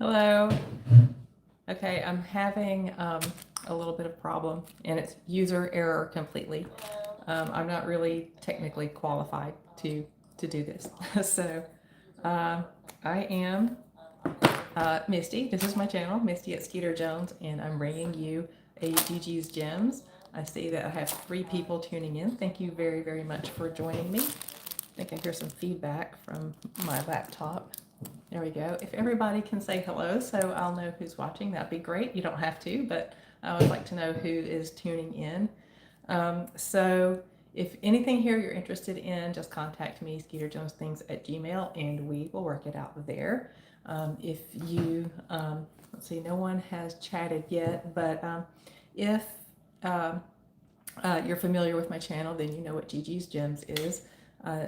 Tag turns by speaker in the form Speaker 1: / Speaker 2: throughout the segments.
Speaker 1: Hello. Okay, I'm having a little bit of problem, and it's user error completely. I'm not really technically qualified to do this. So I am Misty. This is my channel, Misty at Skeeter Jones, and I'm bringing you a GiGi's Gems. I see that I have 3 people tuning in. Thank you very, very much for joining me. I think I hear some feedback from my laptop. There we go. If everybody can say hello so I'll know who's watching, that'd be great. You don't have to, but I would like to know who is tuning in. So if anything here you're interested in, just contact me, skeeterjonesthings@gmail, and we will work it out there. If you, let's see, no one has chatted yet, but if you're familiar with my channel, then you know what GiGi's Gems is.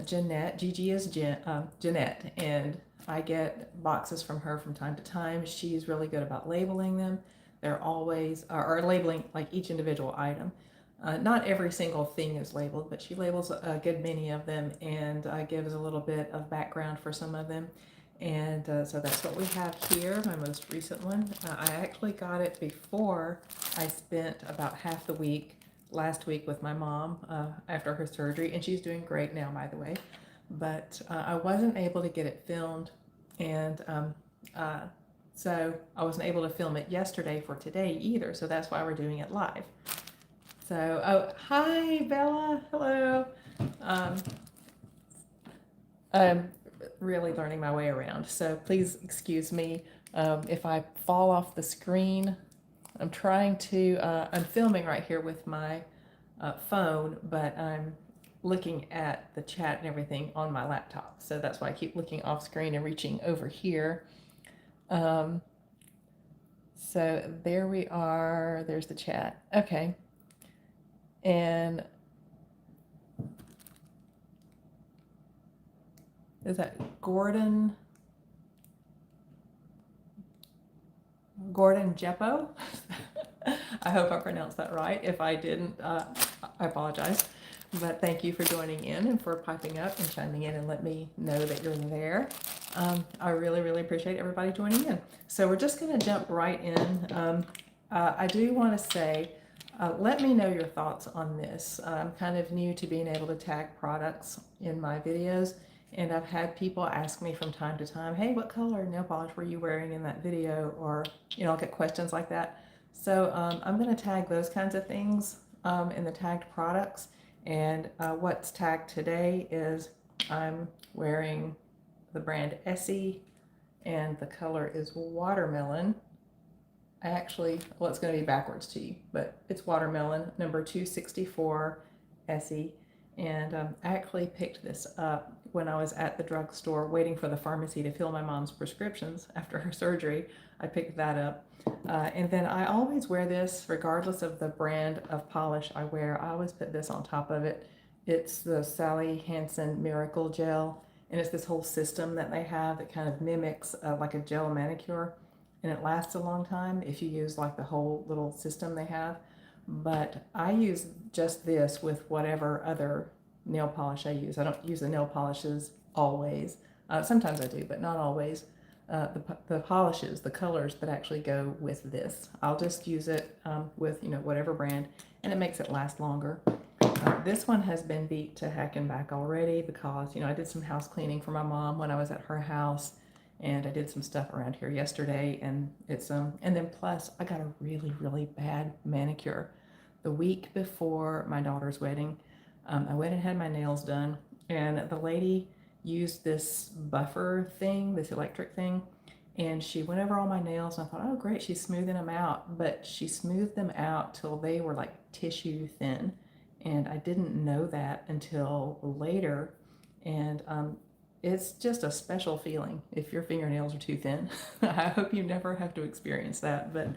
Speaker 1: Jeanette, Gigi is Jeanette, and I get boxes from her from time to time. She's really good about labeling them. They're always, or labeling like each individual item. Not every single thing is labeled, but she labels a good many of them and gives a little bit of background for some of them. And so that's what we have here, my most recent one. I actually got it before I spent about half the week last week with my mom after her surgery, and she's doing great now, by the way. But I wasn't able to get it filmed, and so I wasn't able to film it yesterday for today either, so that's why we're doing it live. So, oh, hi, Bella. Hello. I'm really learning my way around, so please excuse me if I fall off the screen. I'm trying to, I'm filming right here with my phone, but I'm looking at the chat and everything on my laptop. So that's why I keep looking off screen and reaching over here. So there we are. There's the chat. Okay. And is that Gordon Jeppo? I hope I pronounced that right. If I didn't, I apologize. But thank you for joining in and for piping up and chiming in and let me know that you're there. I really, really appreciate everybody joining in. So we're just going to jump right in. I do want to say, let me know your thoughts on this. I'm kind of new to being able to tag products in my videos. And I've had people ask me from time to time, hey, what color nail polish were you wearing in that video? Or, you know, I'll get questions like that. So I'm going to tag those kinds of things in the tagged products. And what's tagged today is I'm wearing the brand Essie, and the color is watermelon. I actually, well, it's going to be backwards to you, but it's watermelon, number 264 Essie. And I actually picked this up when I was at the drugstore waiting for the pharmacy to fill my mom's prescriptions after her surgery. I picked that up. And then I always wear this regardless of the brand of polish I wear. I always put this on top of it. It's the Sally Hansen Miracle Gel, and it's this whole system that they have that kind of mimics like a gel manicure, and it lasts a long time if you use like the whole little system they have. But I use just this with whatever other nail polish I use. I don't use the nail polishes always. Sometimes I do, but not always. The polishes, the colors that actually go with this, I'll just use it with, you know, whatever brand, and it makes it last longer. This one has been beat to heck and back already because, you know, I did some house cleaning for my mom when I was at her house, and I did some stuff around here yesterday, and it's and then plus I got a really, really bad manicure the week before my daughter's wedding. I went and had my nails done, and the lady used this buffer thing, this electric thing, and she went over all my nails, and I thought, oh great, she's smoothing them out. But she smoothed them out till they were like tissue thin, and I didn't know that until later. And it's just a special feeling if your fingernails are too thin. I hope you never have to experience that. But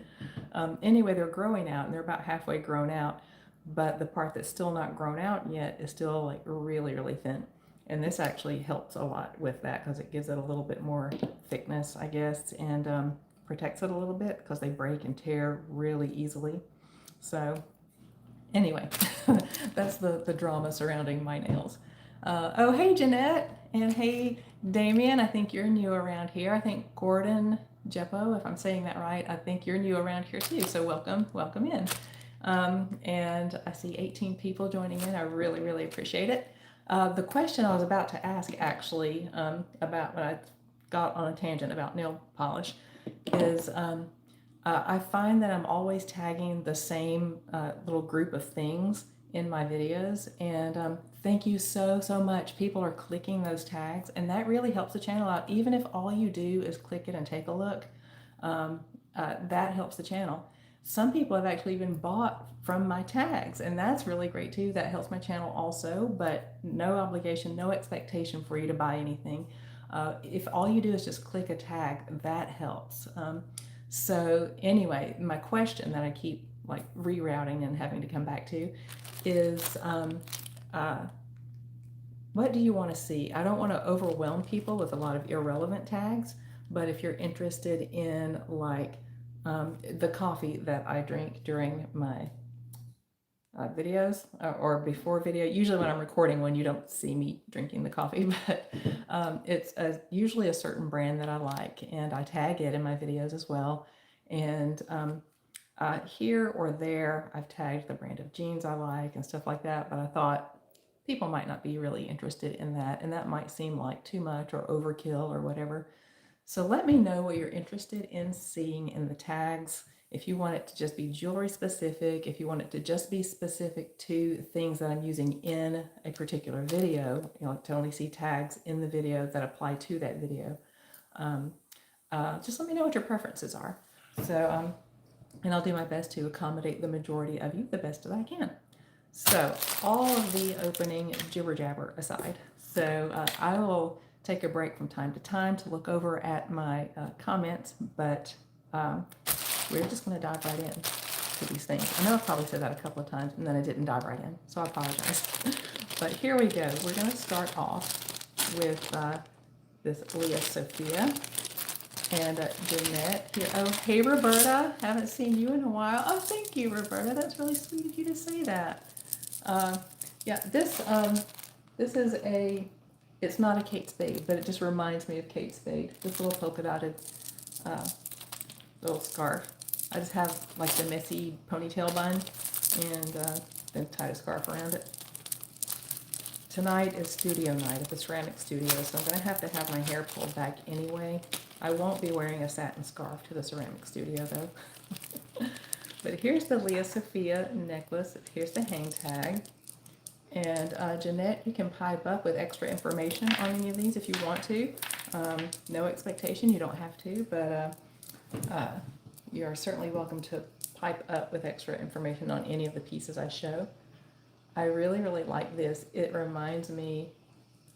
Speaker 1: anyway, they're growing out, and they're about halfway grown out, but the part that's still not grown out yet is still like really, really thin. And this actually helps a lot with that because it gives it a little bit more thickness, I guess, and protects it a little bit because they break and tear really easily. So anyway, that's the drama surrounding my nails. Oh, hey, Jeanette, and hey, Damien. I think you're new around here. I think Gordon Jeppo, if I'm saying that right. I think you're new around here too, so welcome in. And I see 18 people joining in. I really appreciate it. The question I was about to ask actually, about when I got on a tangent about nail polish is, I find that I'm always tagging the same little group of things in my videos, and thank you so much. People are clicking those tags, and that really helps the channel out. Even if all you do is click it and take a look, that helps the channel. Some people have actually even bought from my tags, and that's really great too. That helps my channel also, but no obligation, no expectation for you to buy anything. If all you do is just click a tag, that helps. So anyway, my question that I keep like rerouting and having to come back to is, what do you want to see? I don't want to overwhelm people with a lot of irrelevant tags, but if you're interested in like the coffee that I drink during my videos or before video, usually when I'm recording one, you don't see me drinking the coffee, but it's usually a certain brand that I like, and I tag it in my videos as well. And here or there, I've tagged the brand of jeans I like and stuff like that, but I thought people might not be really interested in that, and that might seem like too much or overkill or whatever. So let me know what you're interested in seeing in the tags. If you want it to just be jewelry specific, if you want it to just be specific to things that I'm using in a particular video, you know, to only see tags in the video that apply to that video, just let me know what your preferences are. So, and I'll do my best to accommodate the majority of you the best that I can. So all of the opening jibber jabber aside, so I will take a break from time to time to look over at my comments, but we're just going to dive right in to these things. I know I've probably said that a couple of times and then I didn't dive right in, so I apologize. But here we go. We're going to start off with this Leah Sophia and Jeanette here. Oh, hey Roberta, haven't seen you in a while. Oh, thank you, Roberta. That's really sweet of you to say that. Yeah, this is a, it's not a Kate Spade, but it just reminds me of Kate Spade. This little polka dotted little scarf. I just have like the messy ponytail bun and then tied a scarf around it. Tonight is studio night at the ceramic studio, so I'm going to have my hair pulled back anyway. I won't be wearing a satin scarf to the ceramic studio though. But here's the Leah Sophia necklace. Here's the hang tag. And Jeanette, you can pipe up with extra information on any of these if you want to. No expectation, you don't have to, but you are certainly welcome to pipe up with extra information on any of the pieces I show. I really like this. It reminds me,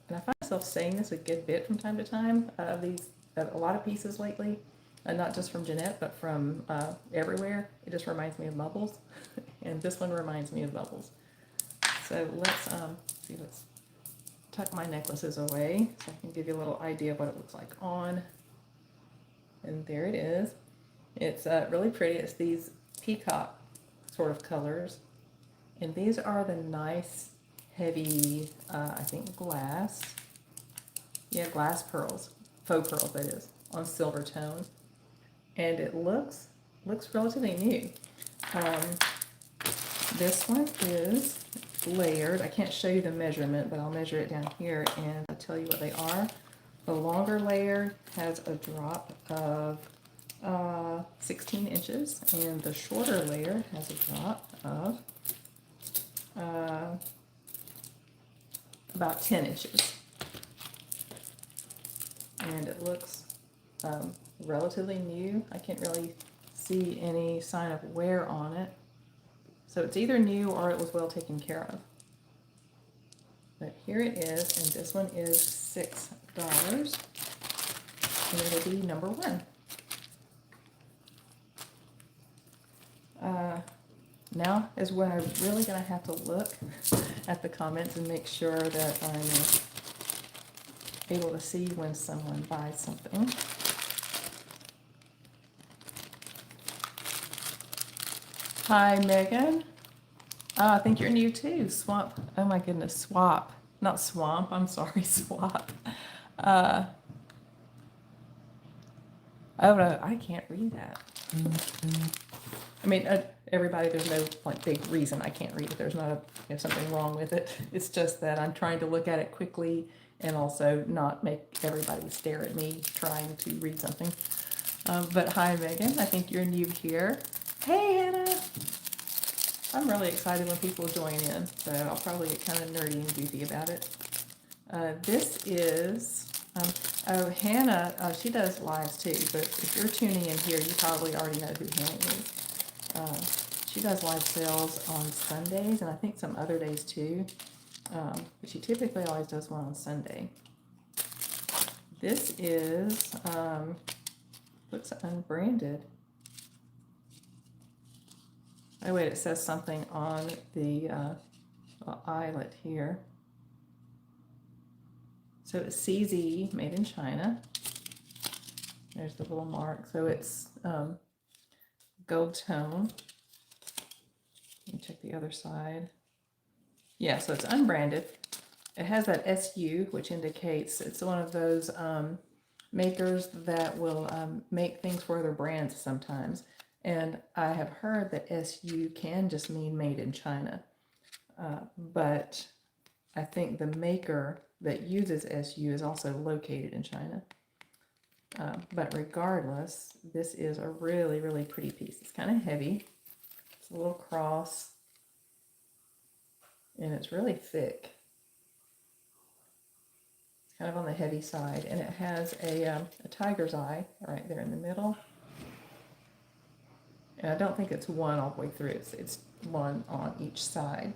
Speaker 1: and I find myself saying this a good bit from time to time, of a lot of pieces lately, not just from Jeanette, but from everywhere. It just reminds me of Bubbles, and this one reminds me of Bubbles. So let's see, let's tuck my necklaces away so I can give you a little idea of what it looks like on. And there it is. It's really pretty. It's these peacock sort of colors. And these are the nice, heavy, I think glass. Yeah, glass pearls. Faux pearls, that is, on silver tone. And it looks relatively new. This one is layered. I can't show you the measurement, but I'll measure it down here and I'll tell you what they are. The longer layer has a drop of 16 inches, and the shorter layer has a drop of about 10 inches. And it looks relatively new. I can't really see any sign of wear on it. So it's either new or it was well taken care of. But here it is, and this one is $6. And it'll be number one. Now is when I'm really going to have to look at the comments and make sure that I'm able to see when someone buys something. Hi, Megan. Oh, I think you're new too. Swamp. Oh my goodness, Swap. Not Swamp. I'm sorry, Swap. Oh no, I can't read that. I mean, everybody, there's no like big reason I can't read it. There's not something wrong with it. It's just that I'm trying to look at it quickly and also not make everybody stare at me trying to read something. But hi, Megan. I think you're new here. Hey, Hannah. I'm really excited when people join in, so I'll probably get kind of nerdy and goofy about it. This is, oh, Hannah, she does lives too, but if you're tuning in here, you probably already know who Hannah is. She does live sales on Sundays, and I think some other days too, but she typically always does one on Sunday. This is, looks unbranded. Oh wait, it says something on the eyelet here. So it's CZ, made in China. There's the little mark. So it's gold tone. Let me check the other side. Yeah, so it's unbranded. It has that SU, which indicates it's one of those makers that will make things for other brands sometimes. And I have heard that SU can just mean made in China. But I think the maker that uses SU is also located in China. But regardless, this is a really, really pretty piece. It's kind of heavy. It's a little cross. And it's really thick. It's kind of on the heavy side. And it has a tiger's eye right there in the middle. And I don't think it's one all the way through. It's one on each side.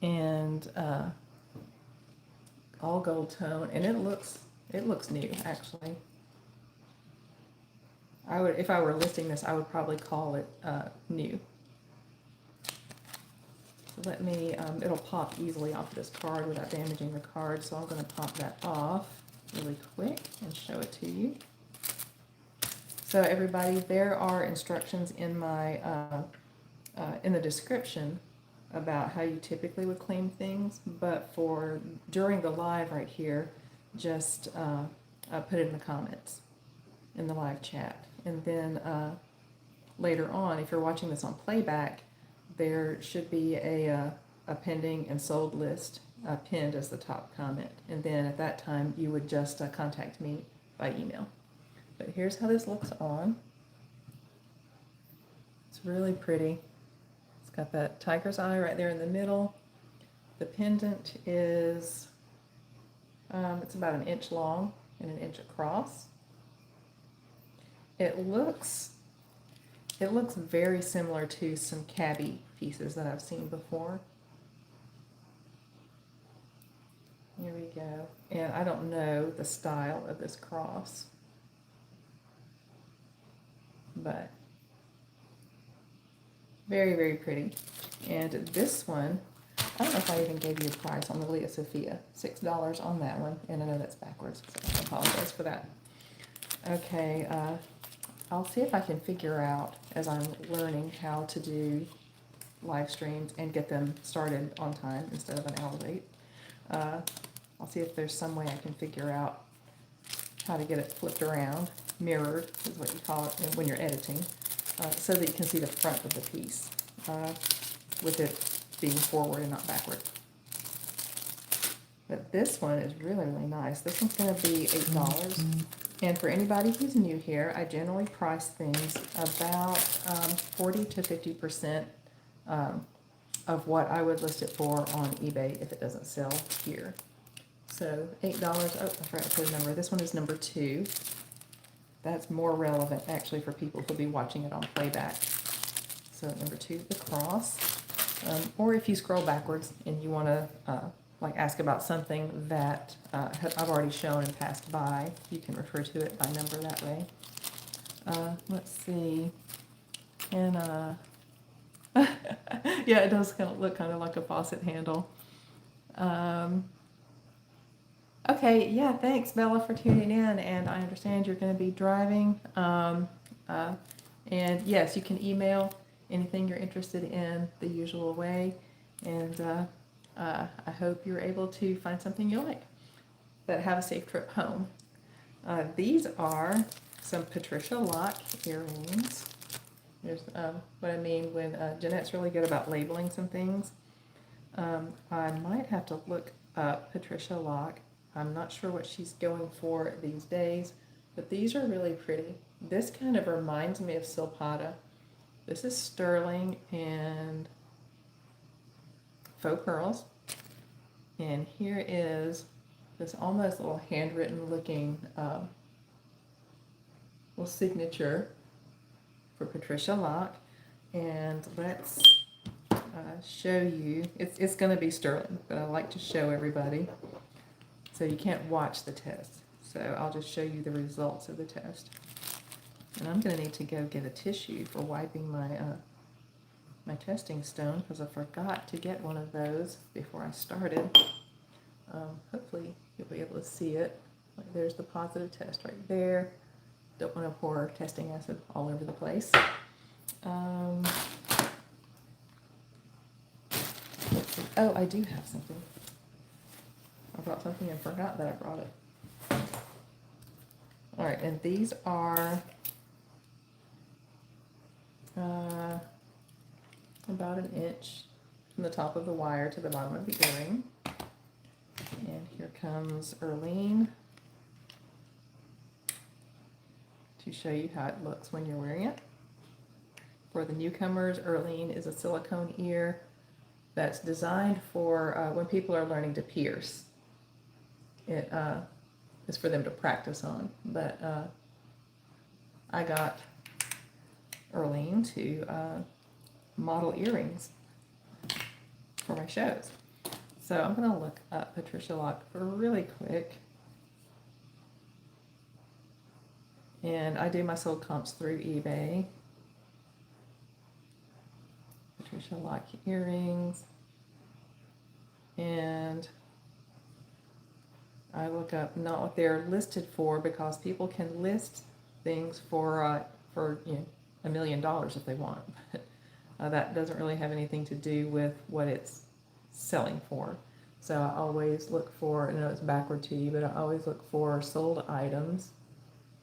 Speaker 1: And all gold tone. And it looks new, actually. I would, if I were listing this, I would probably call it new. So let me, it'll pop easily off this card without damaging the card. So I'm going to pop that off really quick and show it to you. So everybody, there are instructions in my in the description about how you typically would claim things, but for during the live right here, just put it in the comments in the live chat, and then later on, if you're watching this on playback, there should be a pending and sold list pinned as the top comment, and then at that time you would just contact me by email. But here's how this looks on. It's really pretty. It's got that tiger's eye right there in the middle. The pendant is, it's about 1 inch long and 1 inch across. It looks very similar to some cabbie pieces that I've seen before. Here we go. And I don't know the style of this cross, but very, very pretty. And this one, I don't know if I even gave you a price on the Leah Sophia. $6 on that one, and I know that's backwards, so I apologize for that. Okay, I'll see if I can figure out, as I'm learning how to do live streams and get them started on time instead of an hour late. I'll see if there's some way I can figure out how to get it flipped around, mirrored is what you call it when you're editing, so that you can see the front of the piece with it being forward and not backward. But this one is really, really nice. This one's going to be $8. And for anybody who's new here, I generally price things about 40 to 50% of what I would list it for on eBay if it doesn't sell here. So $8, oh, I forgot to put a number. This one is number 2. That's more relevant actually for people who'll be watching it on playback. So number 2, the cross. Or if you scroll backwards and you want to like ask about something that I've already shown and passed by, you can refer to it by number that way. Let's see. And yeah, it does kind of look kind of like a faucet handle. Okay, yeah, thanks Bella for tuning in, and I understand you're going to be driving. And yes, you can email anything you're interested in the usual way, and I hope you're able to find something you like. But have a safe trip home. These are some Patricia Lock earrings. Here's what I mean when Jeanette's really good about labeling some things. I might have to look up Patricia Lock. I'm not sure what she's going for these days, but these are really pretty. This kind of reminds me of Silpata. This is sterling and faux pearls. And here is this almost little handwritten looking little signature for Patricia Lock. And let's show you. It's going to be sterling, but I like to show everybody. So you can't watch the test. So I'll just show you the results of the test. And I'm going to need to go get a tissue for wiping my my testing stone because I forgot to get one of those before I started. Hopefully you'll be able to see it. Like there's the positive test right there. Don't want to pour testing acid all over the place. Let's see. Oh, I do have something. I brought something and forgot that I brought it. All right, and these are about an inch from the top of the wire to the bottom of the earring. And here comes Erlene to show you how it looks when you're wearing it. For the newcomers, Erlene is a silicone ear that's designed for when people are learning to pierce. It is for them to practice on, but I got Erlene to model earrings for my shows. So I'm going to look up Patricia Lock really quick. And I do my sold comps through eBay. Patricia Lock earrings. And I look up not what they're listed for because people can list things for you know, $1 million if they want. But that doesn't really have anything to do with what it's selling for. So I always look for, I know it's backward to you, but I always look for sold items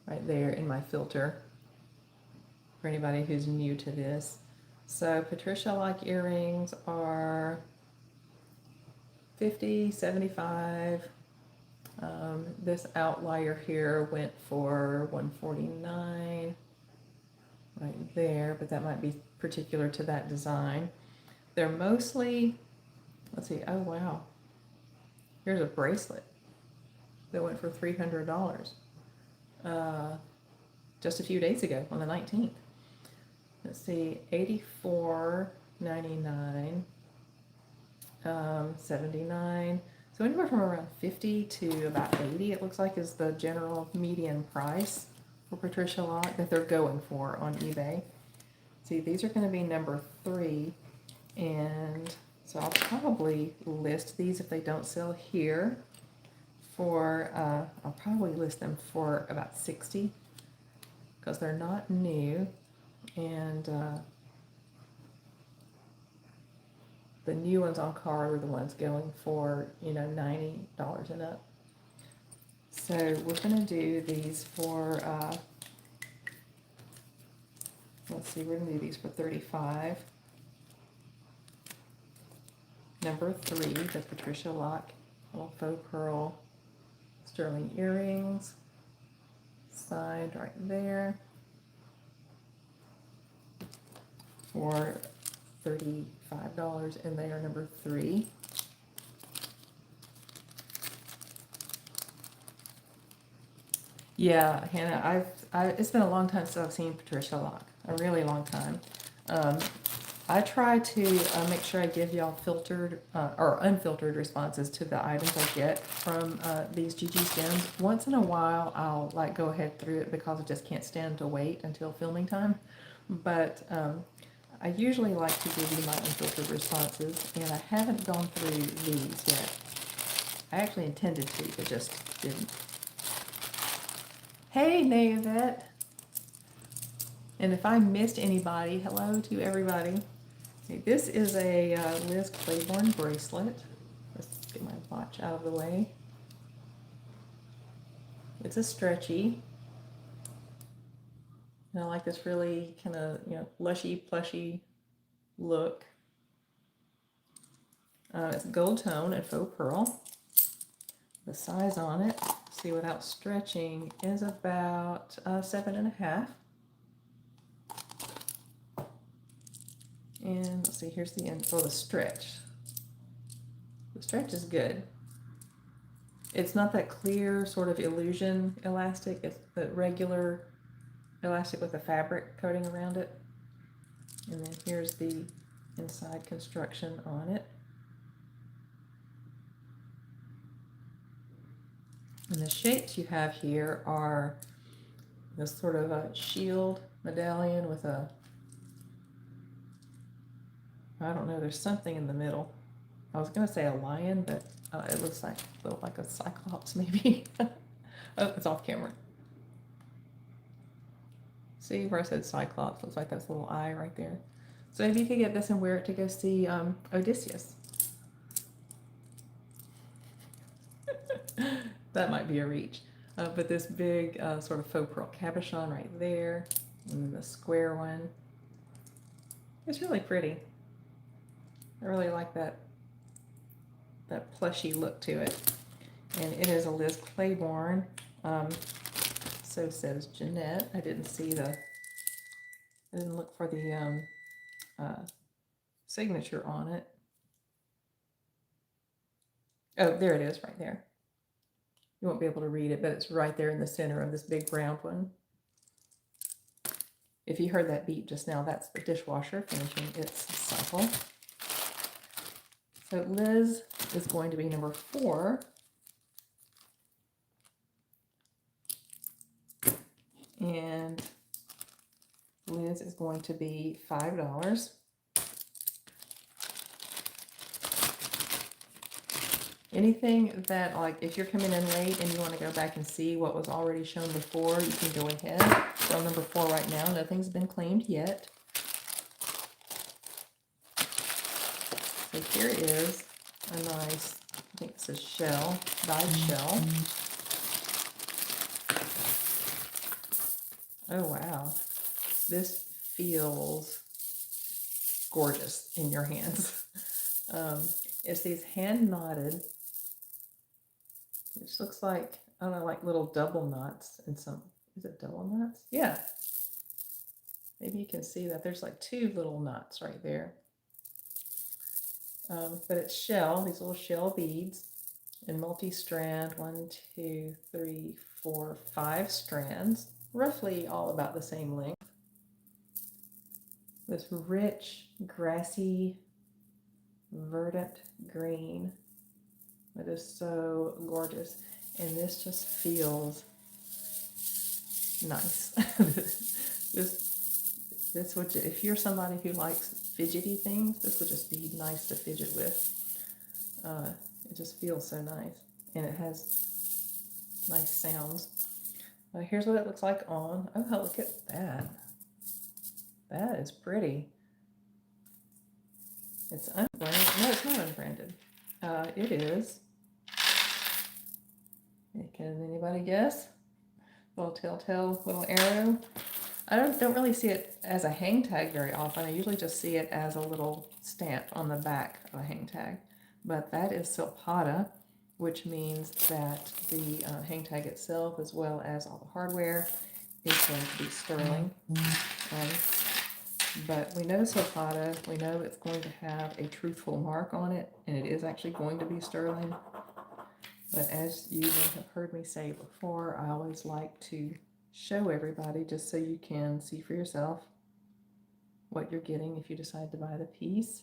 Speaker 1: right there in my filter for anybody who's new to this. So Patricia Lock earrings are $50, $75. This outlier here went for $149 right there, but that might be particular to that design. They're mostly, let's see, oh wow, here's a bracelet that went for $300 just a few days ago on the 19th. Let's see, $84.99, $79. So anywhere from around $50 to about $80, it looks like, is the general median price for Patricia Lock that they're going for on eBay. See, these are going to be number 3, and so I'll probably list these if they don't sell here for, I'll probably list them for about $60 because they're not new, and the new ones on card are the ones going for, you know, $90 and up. So we're going to do these for, let's see, we're going to do these for $35. Number 3, the Patricia Lock little faux pearl sterling earrings, signed right there for $35, and they are number 3. Yeah, Hannah, it's been a long time since I've seen Patricia Lock, a really long time. I try to make sure I give y'all filtered or unfiltered responses to the items I get from these GiGi's gems. Once in a while, I'll like go ahead through it because I just can't stand to wait until filming time. But I usually like to give you my unfiltered responses, and I haven't gone through these yet. I actually intended to, but just didn't. Hey, Nayvette. And if I missed anybody, hello to everybody. Okay, this is a Liz Claiborne bracelet. Let's get my watch out of the way. It's a stretchy. And I like this really kind of, lushy, plushy look. It's gold tone and faux pearl. The size on it, see without stretching, is about 7.5. And let's see, here's the end. Oh, the stretch. The stretch is good. It's not that clear sort of illusion elastic. It's the regular elastic with the fabric coating around it. And then here's the inside construction on it. And the shapes you have here are this sort of a shield medallion with a, I don't know, there's something in the middle. I was going to say a lion, but it looks like a cyclops maybe. Oh, it's off camera. See where I said cyclops? Looks like that's a little eye right there. So maybe you could get this and wear it to go see Odysseus. That might be a reach. But this big sort of faux pearl cabochon right there, and then the square one. It's really pretty. I really like that plushy look to it. And it is a Liz Claiborne. So says Jeanette. I didn't look for the signature on it. Oh, there it is right there. You won't be able to read it, but it's right there in the center of this big round one. If you heard that beep just now, that's the dishwasher finishing its cycle. So Liz is going to be number 4. And Liz is going to be $5. Anything that, like, if you're coming in late and you want to go back and see what was already shown before, you can go ahead. So number 4 right now, nothing's been claimed yet. So here is a nice, I think this is shell, dyed shell. Oh wow, this feels gorgeous in your hands. It's these hand knotted, which looks like, I don't know, like little double knots and some, is it double knots? Yeah. Maybe you can see that there's like 2 little knots right there. But it's shell, these little shell beads in multi-strand, 1, 2, 3, 4, 5 strands, roughly all about the same length. This rich, grassy, verdant green that is so gorgeous, and this just feels nice. this would, if you're somebody who likes fidgety things, this would just be nice to fidget with. It just feels so nice, and it has nice sounds. Here's what it looks like on. Oh, look at that. That is pretty. It's unbranded. No, it's not unbranded. It is. Can anybody guess? Little telltale little arrow. I don't really see it as a hang tag very often. I usually just see it as a little stamp on the back of a hang tag. But that is Silpata, which means that the hang tag itself, as well as all the hardware, is going to be sterling. But we know Silpata, we know it's going to have a truthful mark on it, and it is actually going to be sterling. But as you may have heard me say before, I always like to show everybody just so you can see for yourself what you're getting if you decide to buy the piece.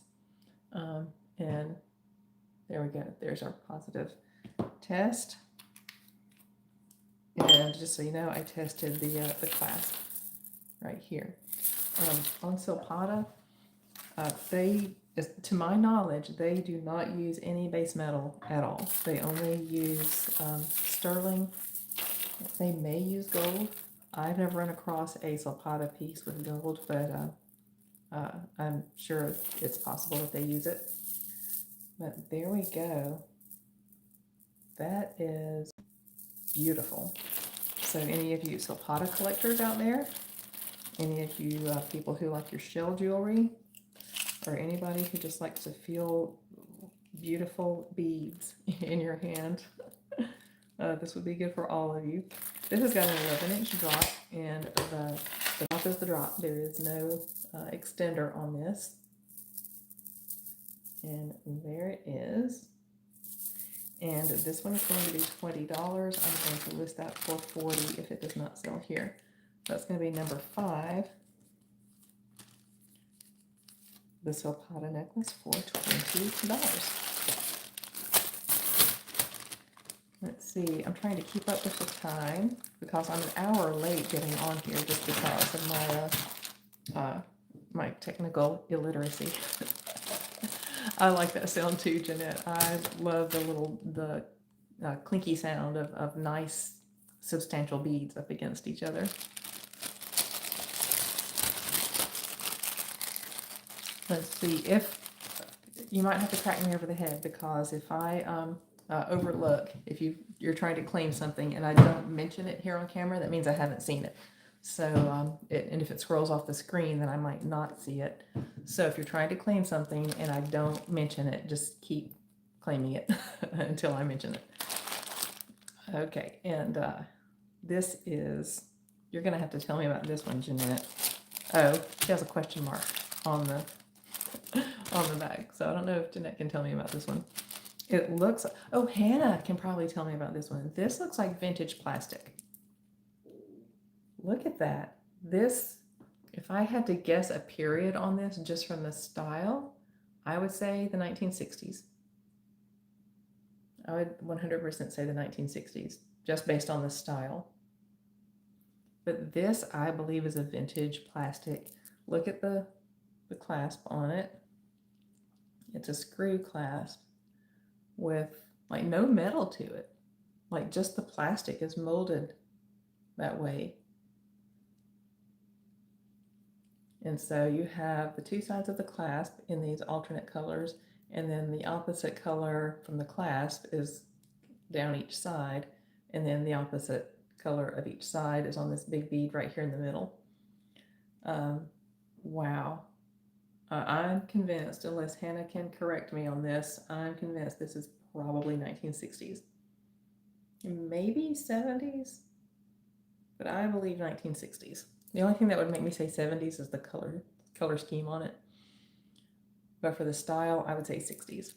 Speaker 1: And there we go. There's our positive test. And just so you know, I tested the clasp right here. On Silpata, to my knowledge, they do not use any base metal at all. They only use sterling. They may use gold. I've never run across a Silpata piece with gold, but I'm sure it's possible that they use it. But there we go. That is beautiful. So any of you Silpata collectors out there, any of you people who like your shell jewelry, or anybody who just likes to feel beautiful beads in your hand, this would be good for all of you. This has got an 11-inch drop, and the drop is the drop. There is no extender on this. And there it is. And this one is going to be $20. I'm going to list that for $40 if it does not sell here. That's going to be number 5. The Silpata necklace for $20. Let's see, I'm trying to keep up with the time because I'm an hour late getting on here just because of my technical illiteracy. I like that sound too, Jeanette. I love the clinky sound of nice, substantial beads up against each other. Let's see, if you might have to crack me over the head, because if I overlook, if you're trying to claim something and I don't mention it here on camera, that means I haven't seen it. So, and if it scrolls off the screen, then I might not see it. So if you're trying to claim something and I don't mention it, just keep claiming it until I mention it. Okay, and this is, you're going to have to tell me about this one, Jeanette. Oh, she has a question mark on the bag. So I don't know if Jeanette can tell me about this one. It looks, oh, Hannah can probably tell me about this one. This looks like vintage plastic. Look at that. This, if I had to guess a period on this just from the style, I would say the 1960s. I would 100% say the 1960s, just based on the style. But this, I believe, is a vintage plastic. Look at the clasp on it. It's a screw clasp with like no metal to it. Like just the plastic is molded that way. And so you have the two sides of the clasp in these alternate colors, and then the opposite color from the clasp is down each side, and then the opposite color of each side is on this big bead right here in the middle. Wow. I'm convinced, unless Hannah can correct me on this, I'm convinced this is probably 1960s. Maybe 70s, but I believe 1960s. The only thing that would make me say 70s is the color scheme on it. But for the style, I would say 60s.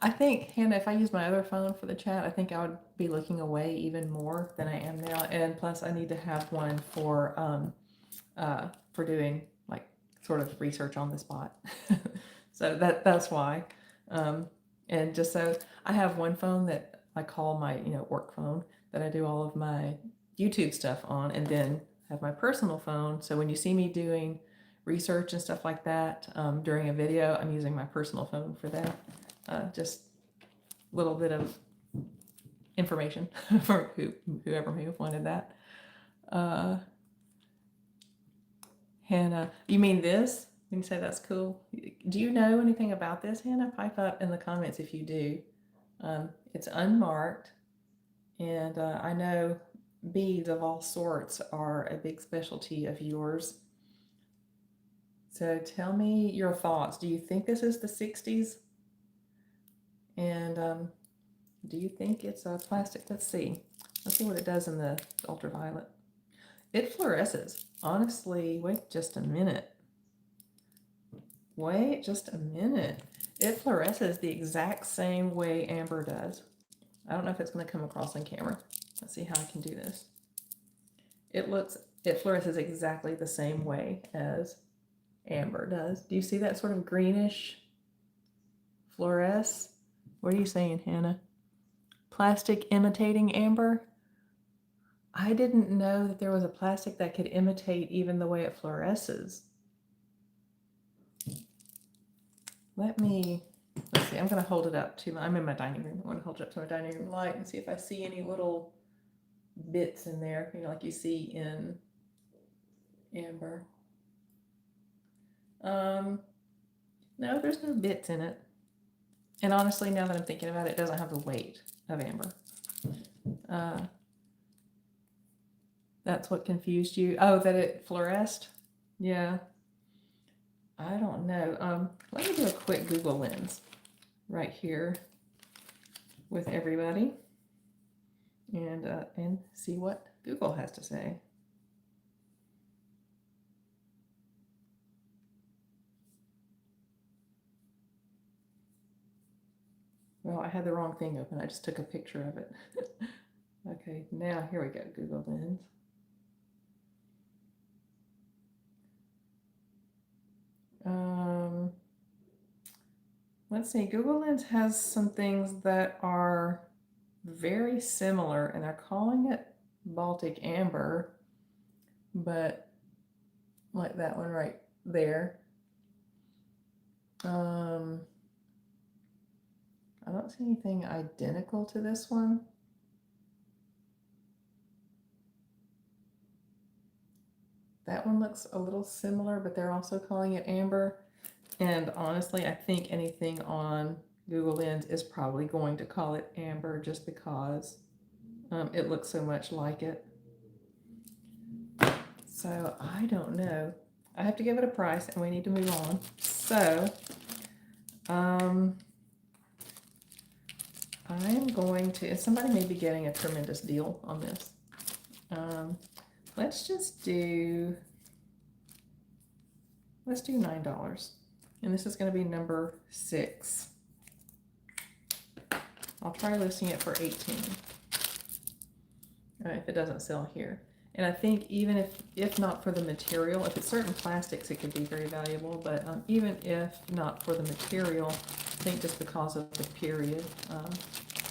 Speaker 1: I think, Hannah, if I use my other phone for the chat, I think I would be looking away even more than I am now. And plus, I need to have one for doing like sort of research on the spot. So that's why. And just so I have one phone that I call my work phone that I do all of my YouTube stuff on, and then have my personal phone. So when you see me doing research and stuff like that during a video, I'm using my personal phone for that. Just a little bit of information for whoever may have wanted that. Hannah, you mean this? When you say that's cool, do you know anything about this, Hannah? Pipe up in the comments if you do. It's unmarked, and I know beads of all sorts are a big specialty of yours. So tell me your thoughts. Do you think this is the 60s? And do you think it's a plastic? Let's see what it does in the ultraviolet. It fluoresces. Honestly, wait just a minute. Wait just a minute. It fluoresces the exact same way amber does. I don't know if it's going to come across on camera. Let's see how I can do this. It fluoresces exactly the same way as amber does. Do you see that sort of greenish fluoresce? What are you saying, Hannah? Plastic imitating amber? I didn't know that there was a plastic that could imitate even the way it fluoresces. Let's see, I'm going to hold it up to I'm in my dining room. I want to hold it up to my dining room light and see if I see any little bits in there, like you see in amber. No, there's no bits in it. And honestly, now that I'm thinking about it, it doesn't have the weight of amber. That's what confused you? Oh, that it fluoresced? Yeah. I don't know. Let me do a quick Google Lens right here with everybody and see what Google has to say. Well, I had the wrong thing open. I just took a picture of it. Okay, now here we go, Google Lens. Let's see, Google Lens has some things that are very similar, and they're calling it Baltic Amber, but like that one right there. I don't see anything identical to this one. That one looks a little similar, but they're also calling it amber. And honestly, I think anything on Google Lens is probably going to call it amber just because it looks so much like it. So I don't know. I have to give it a price and we need to move on. So I'm going to, somebody may be getting a tremendous deal on this. Let's do $9. And this is going to be number 6. I'll try listing it for 18. If it doesn't sell here. And I think even if not for the material, if it's certain plastics, it could be very valuable. But even if not for the material, I think just because of the period,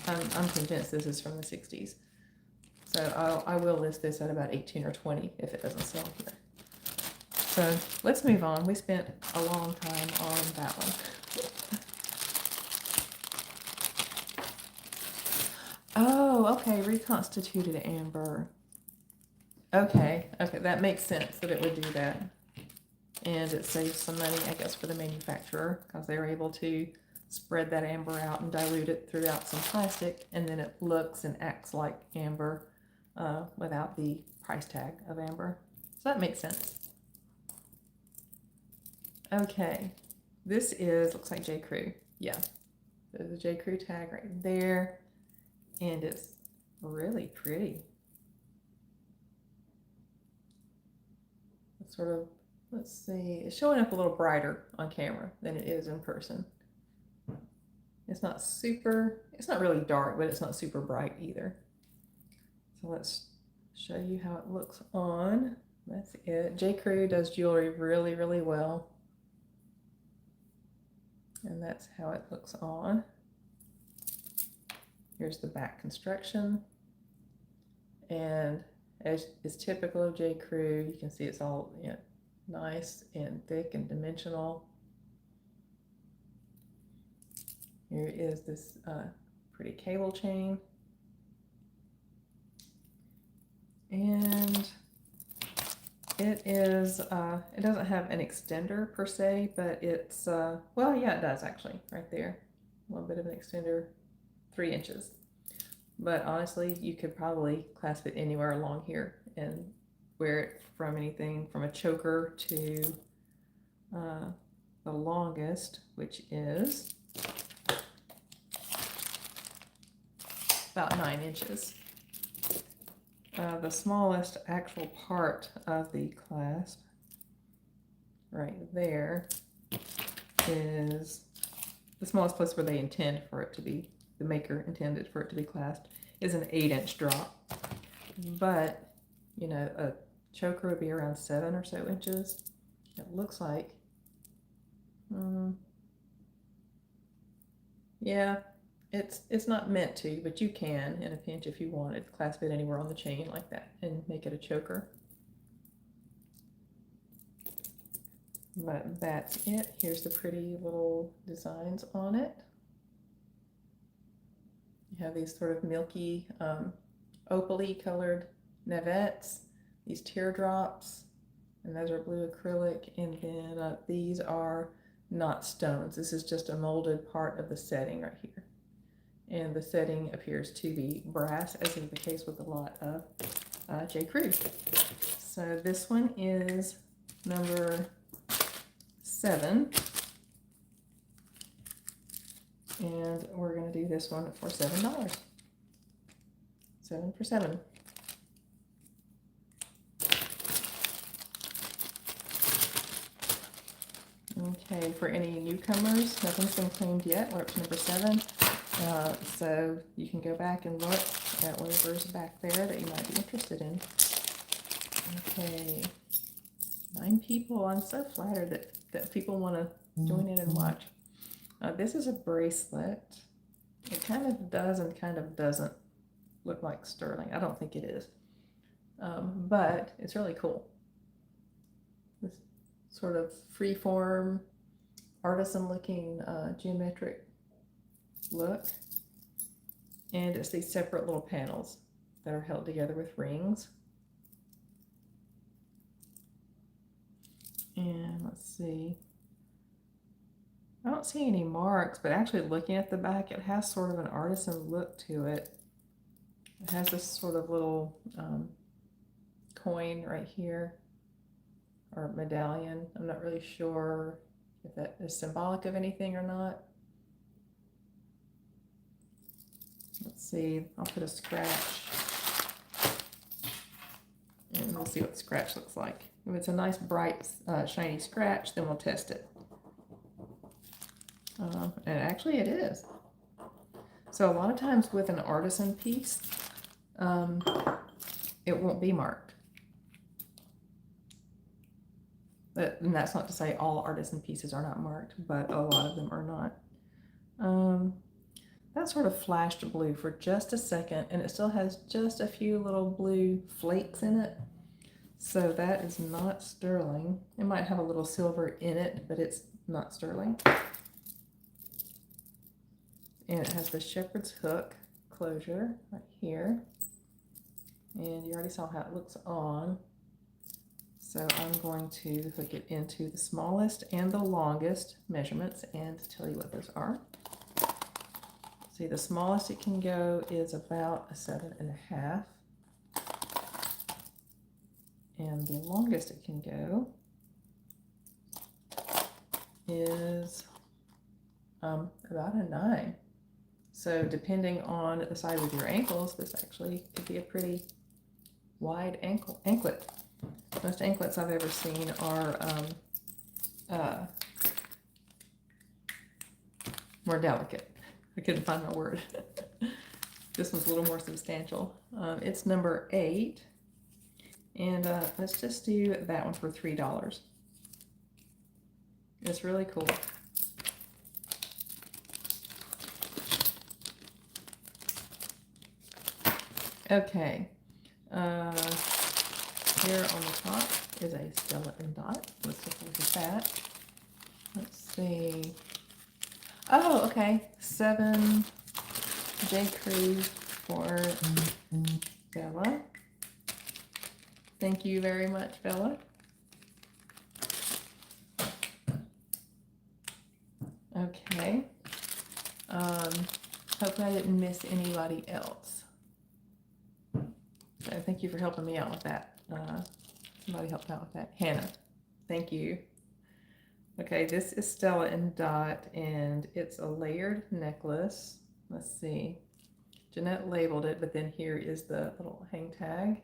Speaker 1: I'm convinced this is from the 60s. So I will list this at about 18 or 20 if it doesn't sell here. So let's move on. We spent a long time on that one. Oh, okay, reconstituted amber. Okay, that makes sense that it would do that. And it saves some money, I guess, for the manufacturer because they're able to spread that amber out and dilute it throughout some plastic, and then it looks and acts like amber without the price tag of amber. So that makes sense. Okay, this looks like J. Crew. Yeah, there's a J. Crew tag right there, and it's really pretty. It's sort of, let's see, it's showing up a little brighter on camera than it is in person. It's not really dark, but it's not super bright either. So let's show you how it looks on. That's it. J. Crew does jewelry really, really well. And that's how it looks on. Here's the back construction. And as is typical of J. Crew, you can see it's all nice and thick and dimensional. Here is this pretty cable chain. And it doesn't have an extender per se, but it's, well, yeah, it does actually, right there. A little bit of an extender, 3 inches. But honestly, you could probably clasp it anywhere along here and wear it from anything from a choker to the longest, which is about 9 inches. The smallest actual part of the clasp right there is the smallest place where they intend for it to be, the maker intended for it to be clasped, is an 8-inch drop. But, a choker would be around 7 or so inches. It looks like, yeah, it's not meant to, but you can, in a pinch if you wanted, clasp it anywhere on the chain like that and make it a choker. But that's it. Here's the pretty little designs on it. You have these sort of milky, opal-y colored navettes, these teardrops, and those are blue acrylic, and then these are not stones. This is just a molded part of the setting right here. and the setting appears to be brass, as is the case with a lot of J. Crew. So this one is number 7, and we're going to do this one for $7. 7 for 7. Okay, for any newcomers, nothing's been claimed yet. We're up to number 7. So you can go back and look at whatever's back there that you might be interested in. Okay, 9 people. I'm so flattered that people want to join in and watch. This is a bracelet. It kind of does and kind of doesn't look like sterling. I don't think it is. But it's really cool. This sort of free-form, artisan-looking geometric look. And it's these separate little panels that are held together with rings. And let's see. I don't see any marks, but actually looking at the back, it has sort of an artisan look to it. It has this sort of little coin right here, or medallion. I'm not really sure if that is symbolic of anything or not. Let's see, I'll put a scratch, and we'll see what the scratch looks like. If it's a nice, bright, shiny scratch, then we'll test it. And actually it is. So a lot of times with an artisan piece, it won't be marked. And that's not to say all artisan pieces are not marked, but a lot of them are not. That sort of flashed blue for just a second, and it still has just a few little blue flakes in it. So that is not sterling. It might have a little silver in it, but it's not sterling. And it has the shepherd's hook closure right here. And you already saw how it looks on. So I'm going to hook it into the smallest and the longest measurements and tell you what those are. See, the smallest it can go is about a 7.5. And the longest it can go is about a 9. So depending on the size of your ankles, this actually could be a pretty wide anklet. Most anklets I've ever seen are more delicate. I couldn't find my word. This one's a little more substantial. It's number 8. And let's just do that one for $3. It's really cool. Okay. Here on the top is a Stella and Dot. Let's take a look at that. Let's see. Oh, okay. 7 J. Crew for Bella. Thank you very much, Bella. Okay. Hopefully I didn't miss anybody else. So thank you for helping me out with that. Somebody helped out with that. Hannah, thank you. Okay, this is Stella and Dot, and it's a layered necklace. Let's see. Jeanette labeled it, but then here is the little hang tag.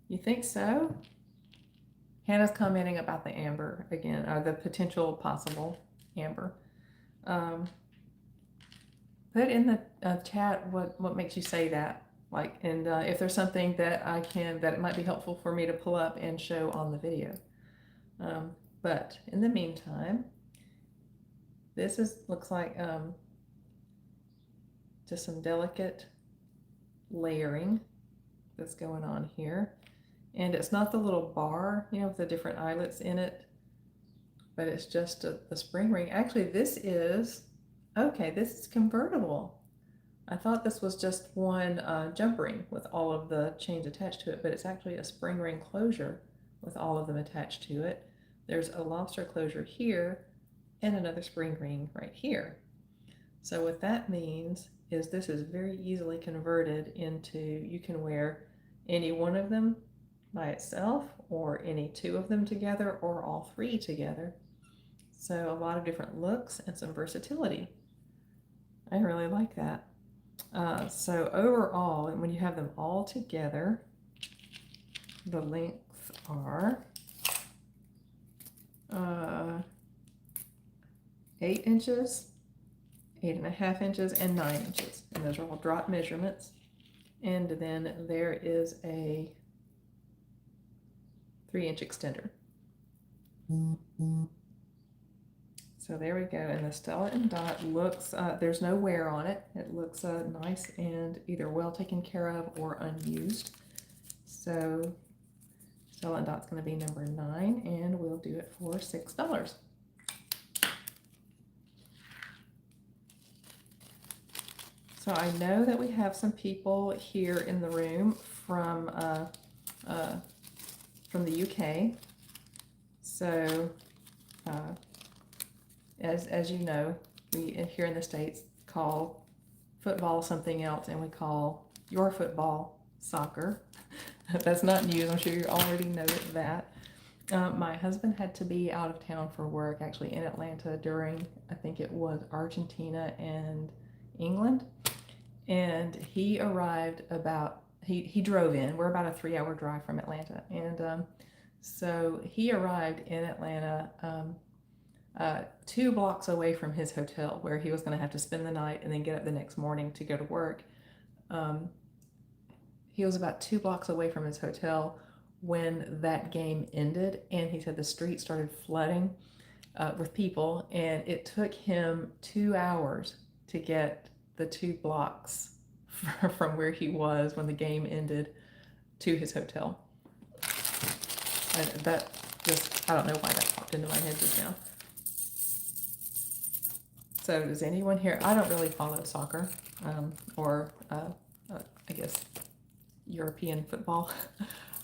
Speaker 1: You think so? Hannah's commenting about the amber again, or the potential possible amber. Put in the chat what makes you say that, like, and if there's something that that it might be helpful for me to pull up and show on the video. But in the meantime, this looks like just some delicate layering that's going on here. And it's not the little bar, you know, with the different eyelets in it, but it's just the spring ring. Actually, this is, okay, this is convertible. I thought this was just one jump ring with all of the chains attached to it, but it's actually a spring ring closure with all of them attached to it. There's a lobster closure here and another spring ring right here. So what that means is this is very easily converted into, you can wear any one of them by itself or any two of them together or all three together. So a lot of different looks and some versatility. I really like that. So overall, and when you have them all together, the lengths are 8 inches, 8.5 inches, and 9 inches. And those are all drop measurements. And then there is a 3-inch extender. So there we go. And the Stella and Dot looks, there's no wear on it. It looks nice and either well taken care of or unused. So Stella and Dot's going to be number 9, and we'll do it for $6. So I know that we have some people here in the room from the UK. So as you know, we here in the States call football something else, and we call your football soccer. That's not news. I'm sure you already know that. My husband had to be out of town for work, actually in Atlanta during, I think it was Argentina and England. And he arrived about, he drove in. We're about a 3-hour drive from Atlanta. And so he arrived in Atlanta 2 blocks away from his hotel, where he was going to have to spend the night and then get up the next morning to go to work. He was about 2 blocks away from his hotel when that game ended, and he said the street started flooding with people, and it took him 2 hours to get the 2 blocks from where he was when the game ended to his hotel. And that just, I don't know why that popped into my head just now. So does anyone here, I don't really follow soccer or I guess European football.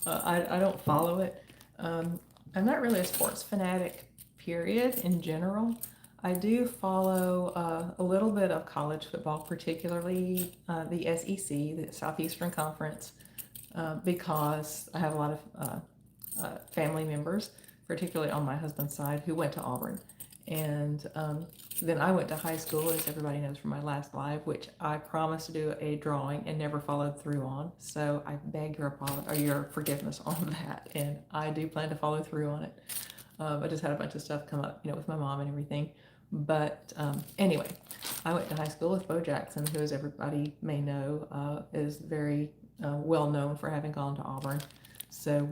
Speaker 1: I don't follow it. I'm not really a sports fanatic, period, in general. I do follow a little bit of college football, particularly the SEC, the Southeastern Conference, because I have a lot of family members, particularly on my husband's side, who went to Auburn. And then I went to high school, as everybody knows from my last live, which I promised to do a drawing and never followed through on. So I beg your forgiveness on that, and I do plan to follow through on it. I just had a bunch of stuff come up, with my mom and everything. But anyway, I went to high school with Bo Jackson, who, as everybody may know, is very well known for having gone to Auburn. So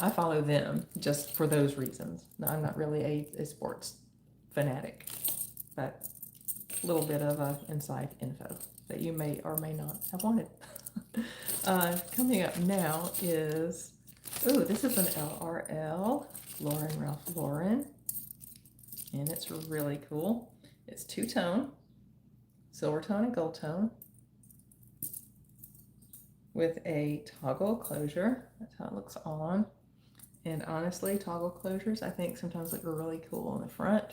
Speaker 1: I follow them just for those reasons. Now, I'm not really a sports fanatic, but a little bit of inside info that you may or may not have wanted. Coming up now is, this is an LRL, Lauren Ralph Lauren, and it's really cool. It's 2-tone, silver tone and gold tone, with a toggle closure. That's how it looks on. And honestly, toggle closures I think sometimes look really cool on the front.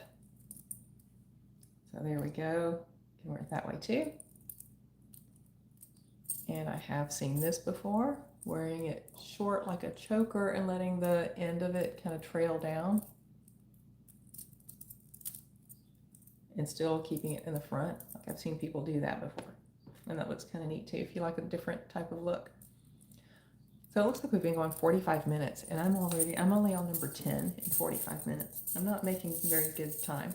Speaker 1: So there we go. You can wear it that way too. And I have seen this before, wearing it short like a choker and letting the end of it kind of trail down, and still keeping it in the front. Like, I've seen people do that before, and that looks kind of neat too if you like a different type of look. So it looks like we've been going 45 minutes, and I'm only on number 10 in 45 minutes. I'm not making very good time.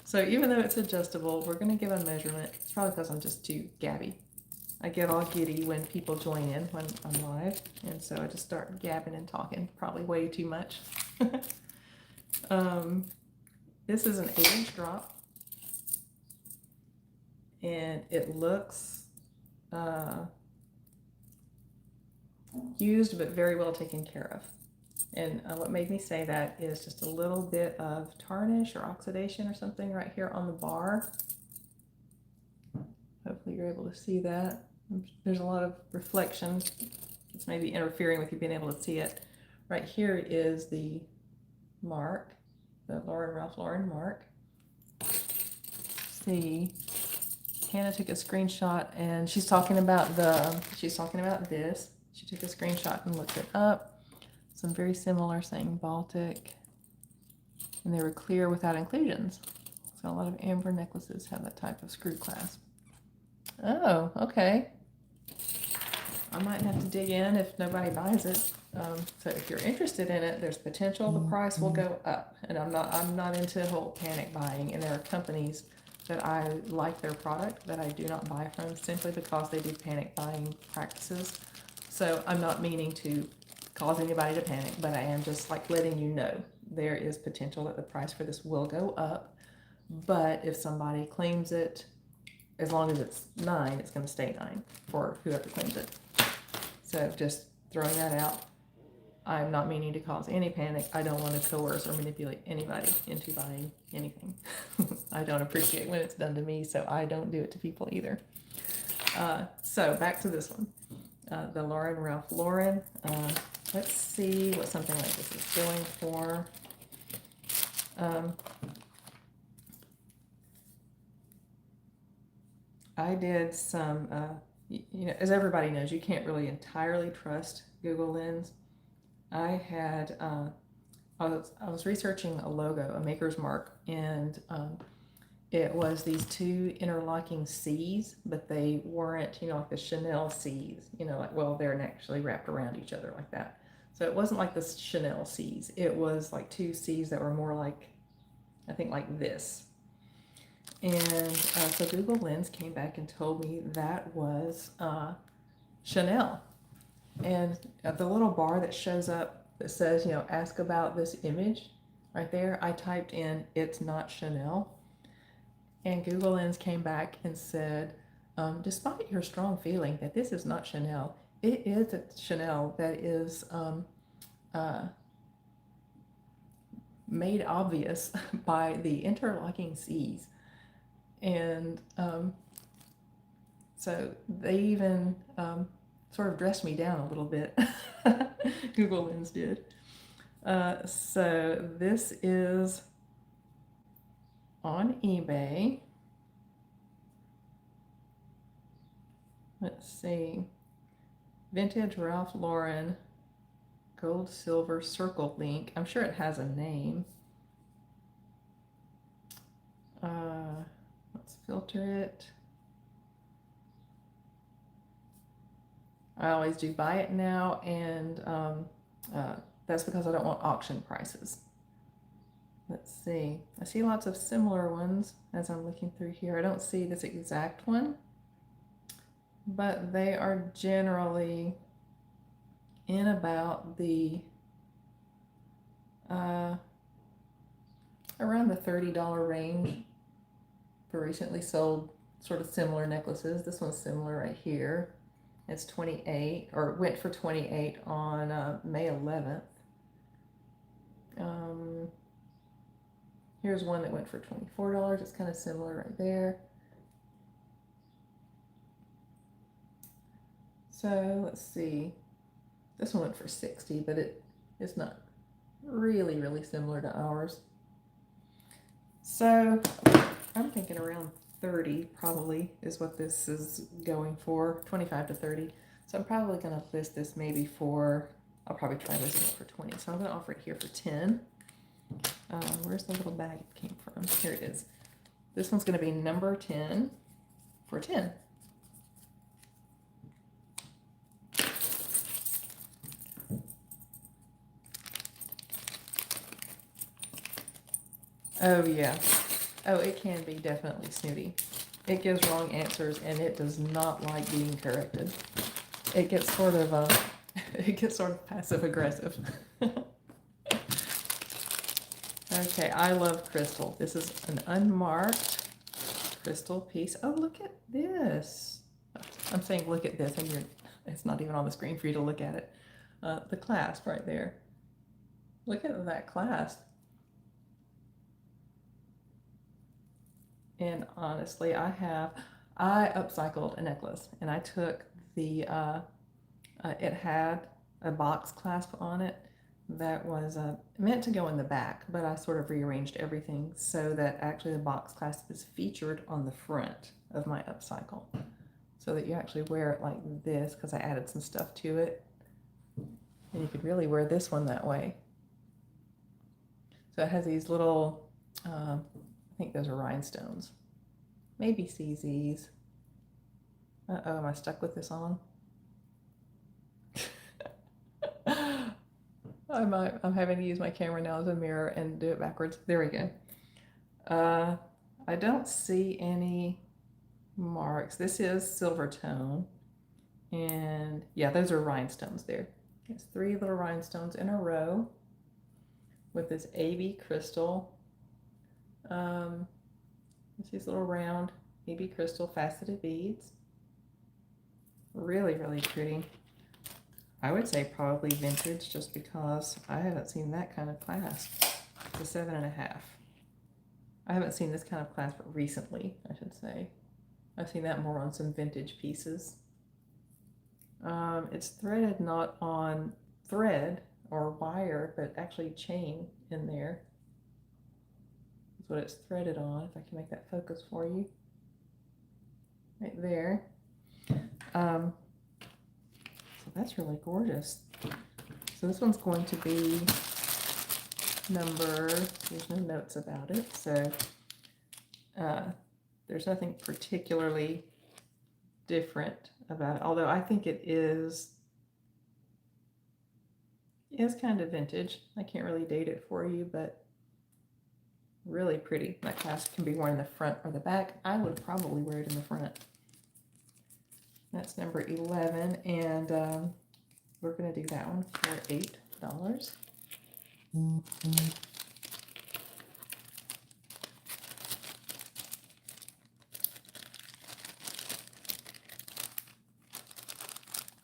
Speaker 1: So even though it's adjustable, we're going to give a measurement. It's probably because I'm just too gabby. I get all giddy when people join in when I'm live, and so I just start gabbing and talking, probably way too much. This is an 8-inch drop, and it looks used but very well taken care of. And what made me say that is just a little bit of tarnish or oxidation or something right here on the bar. Hopefully you're able to see that. There's a lot of reflection. It's maybe interfering with you being able to see it. Right here is the mark, the Ralph Lauren mark. See, Hannah took a screenshot and she's talking about this. She took a screenshot and looked it up. Some very similar saying Baltic, and they were clear without inclusions. So a lot of amber necklaces have that type of screw clasp. Oh, okay. I might have to dig in if nobody buys it. So if you're interested in it, there's potential the price will go up. And I'm not into the whole panic buying. And there are companies that I like their product that I do not buy from simply because they do panic buying practices. So I'm not meaning to cause anybody to panic, but I am just like letting you know there is potential that the price for this will go up. But if somebody claims it, as long as it's 9, it's going to stay 9 for whoever claims it. So just throwing that out. I'm not meaning to cause any panic. I don't want to coerce or manipulate anybody into buying anything. I don't appreciate when it's done to me, so I don't do it to people either. So back to this one. The Ralph Lauren. Let's see what something like this is going for. I did some, as everybody knows, you can't really entirely trust Google Lens. I was researching a logo, a maker's mark, and it was these 2 interlocking C's, but they weren't, like the Chanel C's, they're actually wrapped around each other like that. So it wasn't like the Chanel C's. It was like 2 C's that were more like, I think like this. And so Google Lens came back and told me that was Chanel. And the little bar that shows up that says, ask about this image right there, I typed in, it's not Chanel. And Google Lens came back and said, despite your strong feeling that this is not Chanel, it is a Chanel that is made obvious by the interlocking C's. And so they even sort of dressed me down a little bit. Google Lens did. So this is on eBay. Let's see. Vintage Ralph Lauren gold silver circle link. I'm sure it has a name. Let's filter it. I always do buy it now, and that's because I don't want auction prices. Let's see. I see lots of similar ones as I'm looking through here. I don't see this exact one, but they are generally in about the around the $30 range for recently sold sort of similar necklaces. This one's similar right here. It's 28, or went for 28 on May 11th. Here's one that went for $24. It's kind of similar right there. So let's see. This one went for 60, but it's not really similar to ours. So I'm thinking around 30 probably is what this is going for, 25 to 30. So I'm probably going to list this maybe for, I'll probably try listing it for 20. So I'm going to offer it here for 10. Where's the little bag it came from? Here it is. This one's going to be number 10 for 10. Oh yeah. Oh, it can be definitely snooty. It gives wrong answers and it does not like being corrected. It gets sort of passive aggressive. Okay, I love crystal. This is an unmarked crystal piece. Oh, look at this. I'm saying look at this, and it's not even on the screen for you to look at it. The clasp right there. Look at that clasp. And honestly, I upcycled a necklace, and I took the, it had a box clasp on it, that was meant to go in the back, but I sort of rearranged everything so that actually the box clasp is featured on the front of my upcycle, so that you actually wear it like this, because I added some stuff to it. And you could really wear this one that way. So it has these little, I think those are rhinestones, maybe CZs. Uh-oh, am I stuck with this on? I'm having to use my camera now as a mirror and do it backwards. There we go. I don't see any marks. This is silver tone. And yeah, those are rhinestones there. It's 3 little rhinestones in a row with this AB crystal. It's these little round AB crystal faceted beads. Really, really pretty. I would say probably vintage, just because I haven't seen that kind of clasp. The 7.5. I haven't seen this kind of clasp recently, I should say. I've seen that more on some vintage pieces. It's threaded not on thread or wire, but actually chain in there. That's what it's threaded on, if I can make that focus for you. Right there. So that's really gorgeous. So this one's going to be number, there's no notes about it, so there's nothing particularly different about it, although I think it is kind of vintage. I can't really date it for you, but really pretty. That clasp can be worn in the front or the back. I would probably wear it in the front. That's number 11, and we're going to do that one for $8.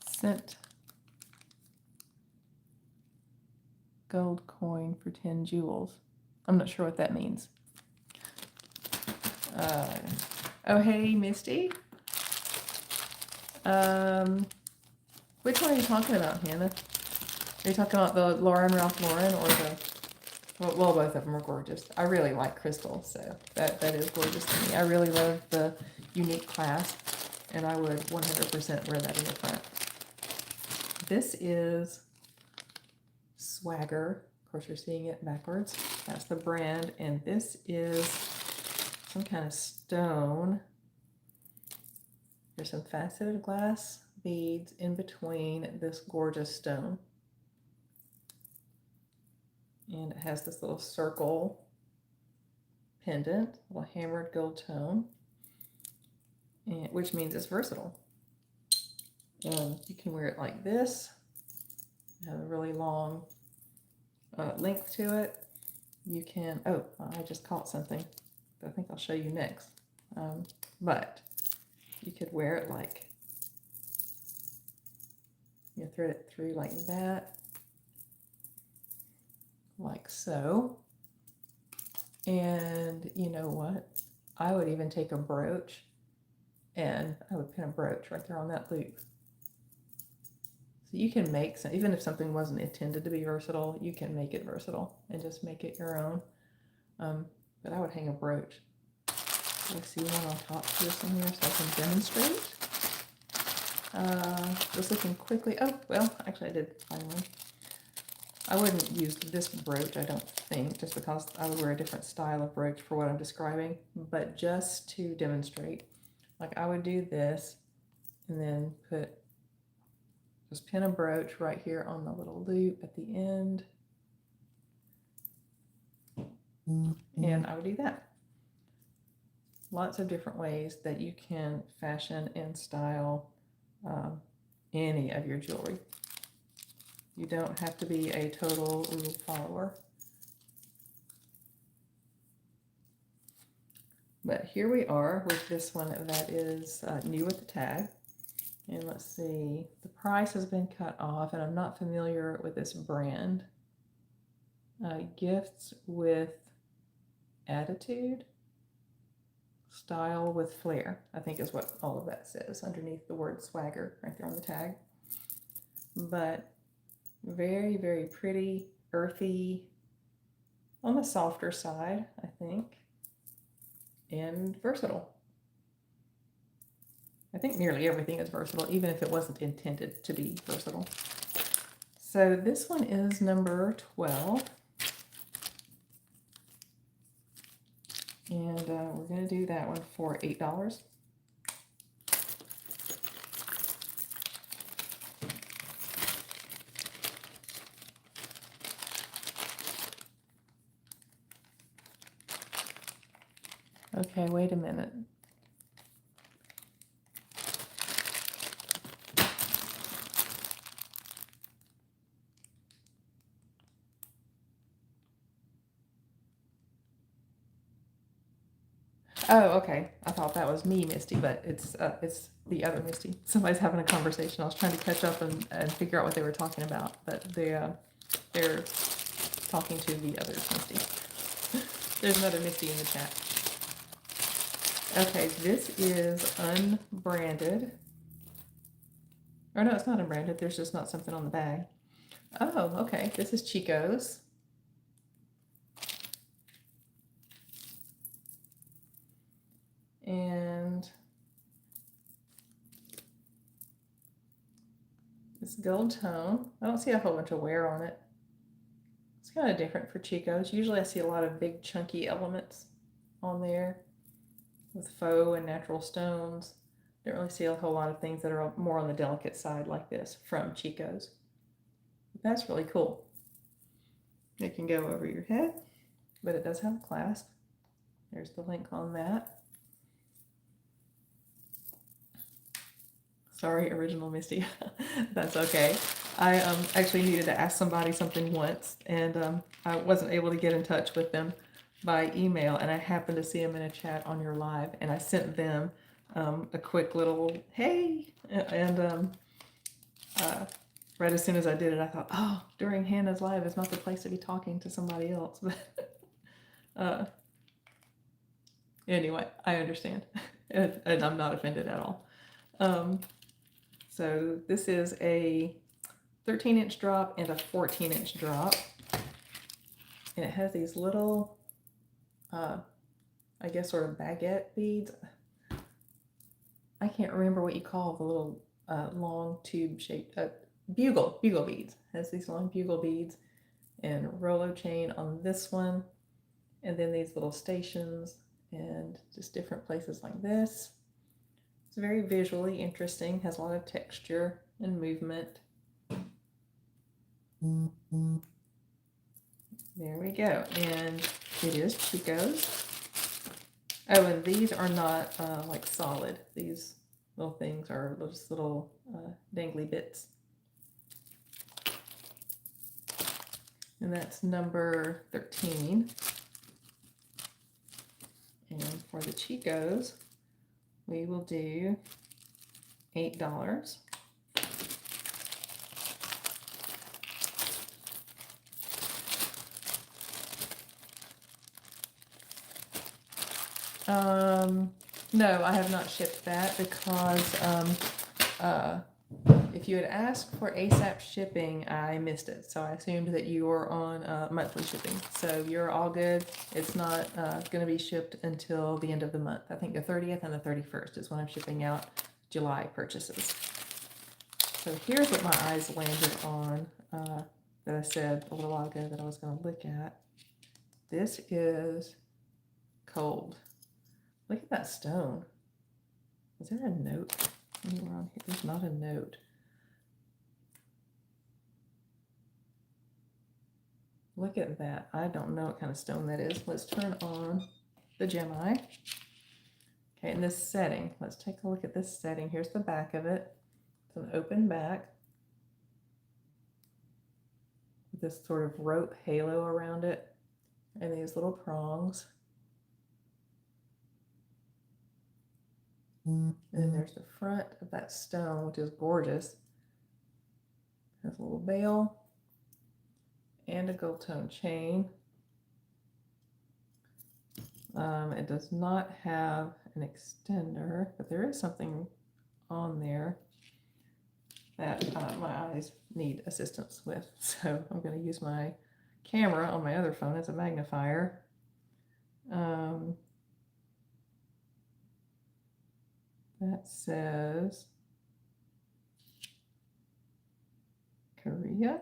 Speaker 1: Cent gold coin for 10 jewels. I'm not sure what that means. Oh, hey, Misty. Which one are you talking about, Hannah? Are you talking about the Lauren Ralph Lauren or the, well, both of them are gorgeous. I really like crystal, so that is gorgeous to me. I really love the unique clasp, and I would 100% wear that in the front. This is Swagger. Of course, you're seeing it backwards. That's the brand, and this is some kind of stone. There's some faceted glass beads in between this gorgeous stone. And it has this little circle pendant, a little hammered gold tone, and, which means it's versatile. You can wear it like this. It has a really long length to it. You can, oh, I just caught something that I think I'll show you next. But you could wear it like, you thread it through like that, like so. And you know what? I would even take a brooch and I would pin a brooch right there on that loop. So you can make some, even if something wasn't intended to be versatile, you can make it versatile and just make it your own. But I would hang a brooch. I see one on top here somewhere so I can demonstrate. Just looking quickly. Oh, well, actually I did find one. I wouldn't use this brooch, I don't think, just because I would wear a different style of brooch for what I'm describing. But just to demonstrate, like I would do this and then just pin a brooch right here on the little loop at the end. And I would do that. Lots of different ways that you can fashion and style any of your jewelry. You don't have to be a total rule follower. But here we are with this one that is new with the tag. And let's see, the price has been cut off, and I'm not familiar with this brand. Gifts with attitude, style with flair, I think is what all of that says underneath the word swagger right there on the tag. But very, very pretty. earthy, on the softer side, I think, and versatile. I think nearly everything is versatile, even if it wasn't intended to be versatile. So this one is number 12. And we're going to do that one for $8. Okay, wait a minute. Oh, okay. I thought that was me, Misty, but it's the other Misty. Somebody's having a conversation. I was trying to catch up and figure out what they were talking about, but they're talking to the other Misty. There's another Misty in the chat. Okay, this is unbranded. Or no, it's not unbranded. There's just not something on the bag. Oh, okay. This is Chico's. And this gold tone. I don't see a whole bunch of wear on it. It's kind of different for Chico's. Usually I see a lot of big chunky elements on there with faux and natural stones. Don't really see a whole lot of things that are more on the delicate side like this from Chico's. But that's really cool. It can go over your head, but it does have a clasp. There's the link on that. Sorry, original Misty. That's okay. I actually needed to ask somebody something once, and I wasn't able to get in touch with them by email, and I happened to see them in a chat on your live, and I sent them a quick little hey, and right as soon as I did it, I thought, oh, during Hannah's live is not the place to be talking to somebody else. But anyway, I understand, and I'm not offended at all. So this is a 13-inch drop and a 14-inch drop. And it has these little, I guess, sort of baguette beads. I can't remember what you call the little long tube-shaped bugle beads. It has these long bugle beads and Rolo chain on this one. And then these little stations and just different places like this. It's very visually interesting, has a lot of texture and movement. There we go, and it is Chico's. Oh, and these are not like solid. These little things are just little dangly bits. And that's number 13. And for the Chico's, we will do $8. No, I have not shipped that because if you had asked for ASAP shipping, I missed it. So I assumed that you were on monthly shipping. So you're all good. It's not going to be shipped until the end of the month. I think the 30th and the 31st is when I'm shipping out July purchases. So here's what my eyes landed on that I said a little while ago that I was going to look at. This is cold. Look at that stone. Is there a note anywhere on here? There's not a note. Look at that. I don't know what kind of stone that is. Let's turn on the Gemini. Okay, in this setting, let's take a look at this setting. Here's the back of it. It's an open back with this sort of rope halo around it and these little prongs. And then there's the front of that stone, which is gorgeous. Has a little bell and a gold tone chain. It does not have an extender, but there is something on there that my eyes need assistance with. So I'm going to use my camera on my other phone as a magnifier. That says Korea.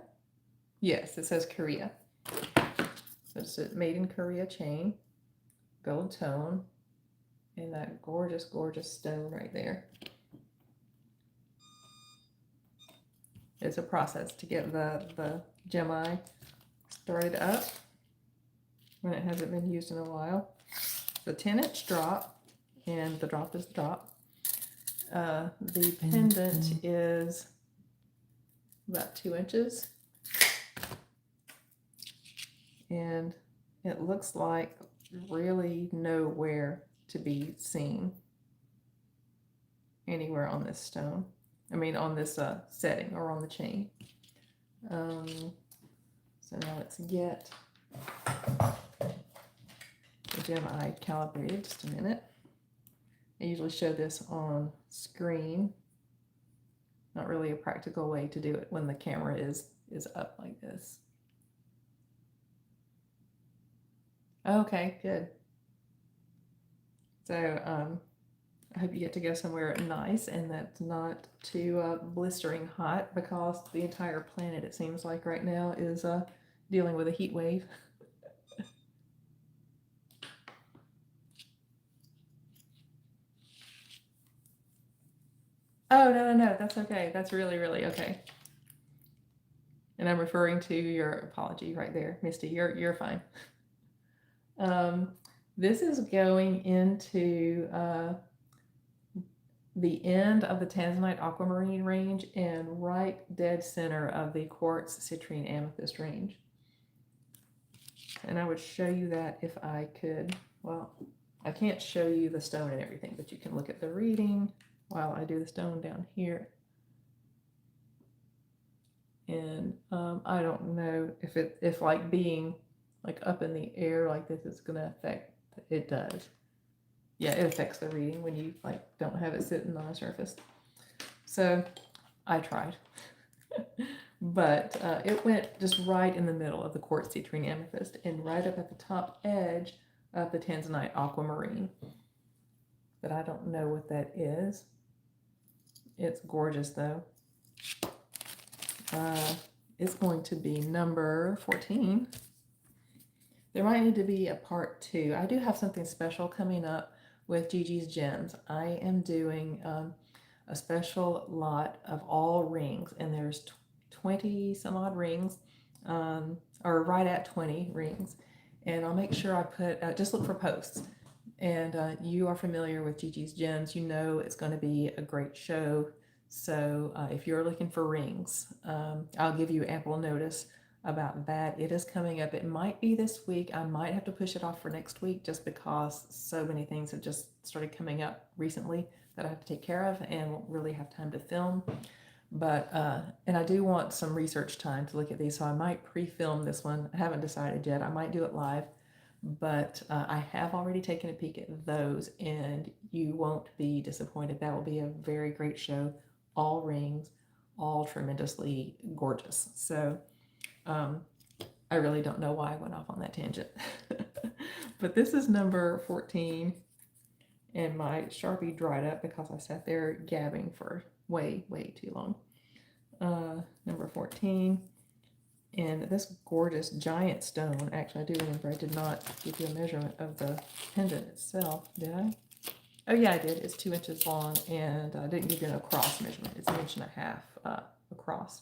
Speaker 1: Yes, it says Korea. So it's a made in Korea chain, gold tone, and that gorgeous, gorgeous stone right there. It's a process to get the GiGi's started up when it hasn't been used in a while. The 10-inch drop, and the drop is the drop. The pendant is about 2 inches, and it looks like really nowhere to be seen anywhere on this stone. I mean, on this setting or on the chain. So now let's get the GiGi's calibrated. Just a minute. I usually show this on screen. Not really a practical way to do it when the camera is up like this. Okay, good. So I hope you get to go somewhere nice and that's not too blistering hot, because the entire planet, it seems like right now, is dealing with a heat wave. Oh, no, that's okay. That's really, really okay. And I'm referring to your apology right there, Misty. You're fine. This is going into the end of the Tanzanite aquamarine range and right dead center of the quartz citrine amethyst range. And I would show you that if I could. Well, I can't show you the stone and everything, but you can look at the reading while I do the stone down here. And I don't know if like being like up in the air like this is gonna affect. It does. Yeah, it affects the reading when you like don't have it sitting on a surface. So I tried, but it went just right in the middle of the quartz citrine amethyst and right up at the top edge of the Tanzanite aquamarine. But I don't know what that is. It's gorgeous though. It's going to be number 14. There might need to be a part 2. I do have something special coming up with GiGi's Gems. I am doing a special lot of all rings, and there's 20 some odd rings, or right at 20 rings. And I'll make sure I put, just look for posts. And you are familiar with GiGi's Gems, you know it's going to be a great show. So if you're looking for rings, I'll give you ample notice about that. It is coming up. It might be this week. I might have to push it off for next week just because so many things have just started coming up recently that I have to take care of and won't really have time to film. But, and I do want some research time to look at these, so I might pre-film this one. I haven't decided yet. I might do it live, but I have already taken a peek at those, and you won't be disappointed. That will be a very great show. All rings, all tremendously gorgeous. So I really don't know why I went off on that tangent. But this is number 14, and my Sharpie dried up because I sat there gabbing for way too long. Number 14, and this gorgeous giant stone. Actually, I do remember I did not give you a measurement of the pendant itself, did I? Oh yeah, I did. It's 2 inches long, and I didn't give you a cross measurement. It's 1.5 inches across.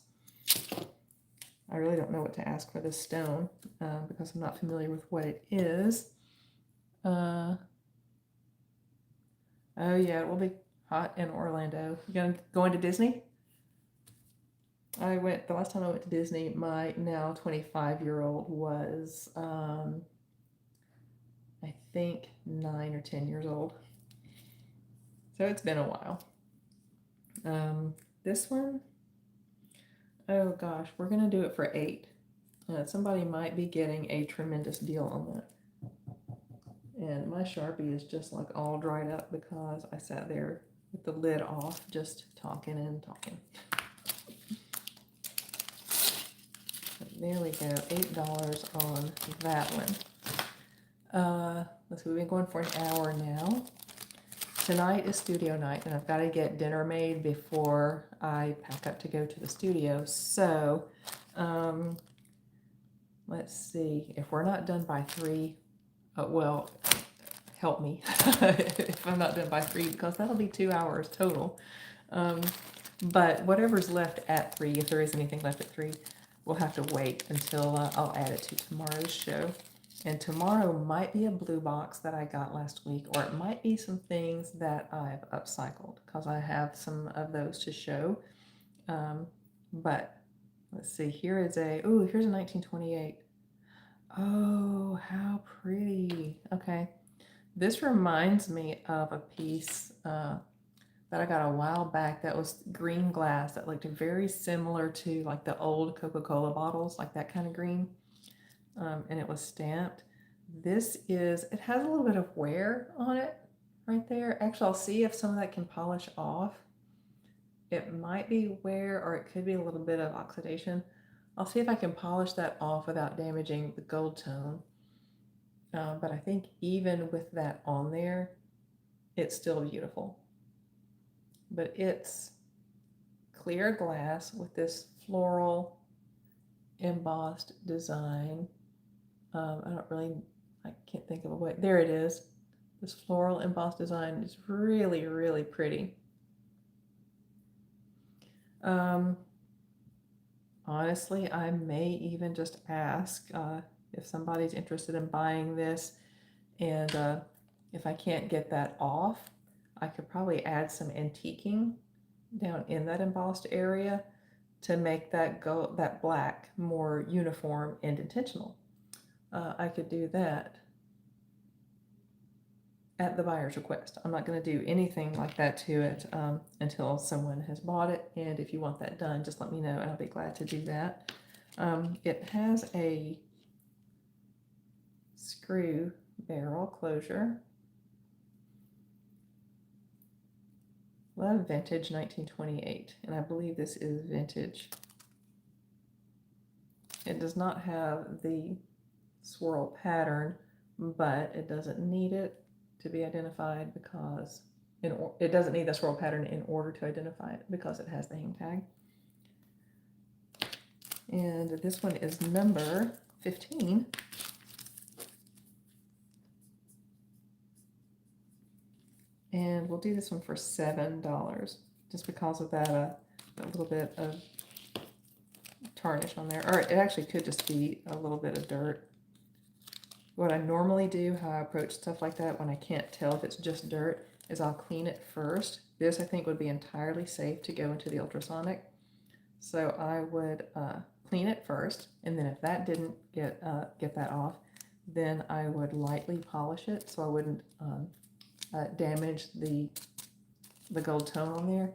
Speaker 1: I really don't know what to ask for this stone because I'm not familiar with what it is. Oh yeah, it will be hot in Orlando. You going to Disney? I went, the last time I went to Disney, my now 25-year-old was, I think 9 or 10 years old. So it's been a while. This one, oh gosh, we're gonna do it for 8. Somebody might be getting a tremendous deal on that. And my Sharpie is just like all dried up because I sat there with the lid off, just talking and talking. There we go, $8 on that one. Let's see, we've been going for an hour now. Tonight is studio night, and I've got to get dinner made before I pack up to go to the studio. So, let's see, if we're not done by 3, well, help me if I'm not done by 3, because that'll be 2 hours total. But whatever's left at 3, if there is anything left at 3, we'll have to wait until I'll add it to tomorrow's show. And tomorrow might be a blue box that I got last week, or it might be some things that I've upcycled, because I have some of those to show. But let's see, here's a 1928. Oh, how pretty. Okay. This reminds me of a piece that I got a while back that was green glass that looked very similar to like the old Coca-Cola bottles, like that kind of green. And it was stamped. It has a little bit of wear on it right there. Actually, I'll see if some of that can polish off. It might be wear, or it could be a little bit of oxidation. I'll see if I can polish that off without damaging the gold tone. But I think even with that on there, it's still beautiful. But it's clear glass with this floral embossed design. I can't think of a way. There it is. This floral embossed design is really, really pretty. Honestly, I may even just ask if somebody's interested in buying this, and if I can't get that off, I could probably add some antiquing down in that embossed area to make that black more uniform and intentional. I could do that at the buyer's request. I'm not going to do anything like that to it until someone has bought it. And if you want that done, just let me know and I'll be glad to do that. It has a screw barrel closure. Love vintage 1928, and I believe this is vintage. It does not have the swirl pattern, but it doesn't need it to be identified because it doesn't need the swirl pattern in order to identify it because it has the hang tag. And this one is number 15. And we'll do this one for $7 just because of that little bit of tarnish on there. Or it actually could just be a little bit of dirt. What I normally do, how I approach stuff like that when I can't tell if it's just dirt, is I'll clean it first. This I think would be entirely safe to go into the ultrasonic. So I would clean it first, and then if that didn't get that off, then I would lightly polish it so I wouldn't damage the gold tone on there.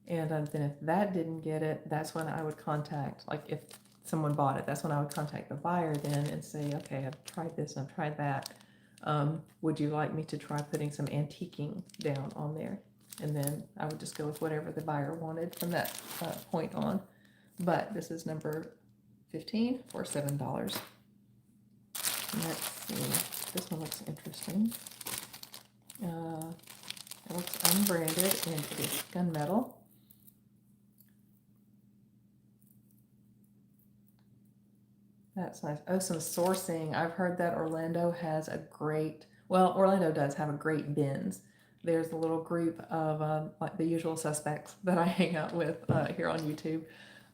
Speaker 1: And then if that didn't get it, that's when I would contact, like if someone bought it, that's when I would contact the buyer then and say, okay, I've tried this and I've tried that. Would you like me to try putting some antiquing down on there? And then I would just go with whatever the buyer wanted from that point on. But this is number 15 for $7. Let's see, this one looks interesting. It looks unbranded and it is gunmetal. That's nice. Oh, some sourcing. I've heard that Orlando has a great, well, Orlando does have a great bins. There's a little group of like the usual suspects that I hang out with here on YouTube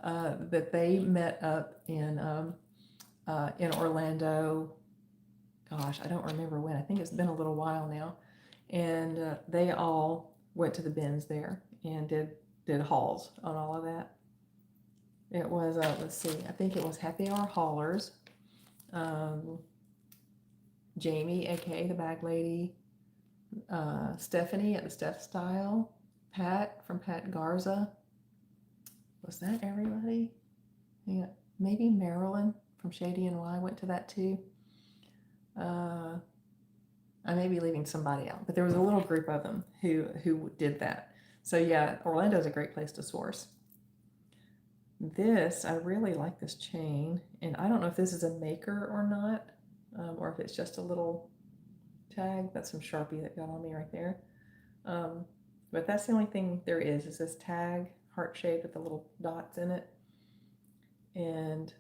Speaker 1: that they met up in Orlando. Gosh, I don't remember when. I think it's been a little while now. And they all went to the bins there and did hauls on all of that. It was, let's see, I think it was Happy Hour Haulers, Jamie, aka the Bag Lady, Stephanie at the Steph Style, Pat from Pat Garza. Was that everybody? Yeah, maybe Marilyn from Shady NY went to that too. I may be leaving somebody out, but there was a little group of them who did that. So yeah, Orlando's a great place to source. This, I really like this chain, and I don't know if this is a maker or not, or if it's just a little tag. That's some Sharpie that got on me right there. But that's the only thing there is this tag, heart shaped with the little dots in it. And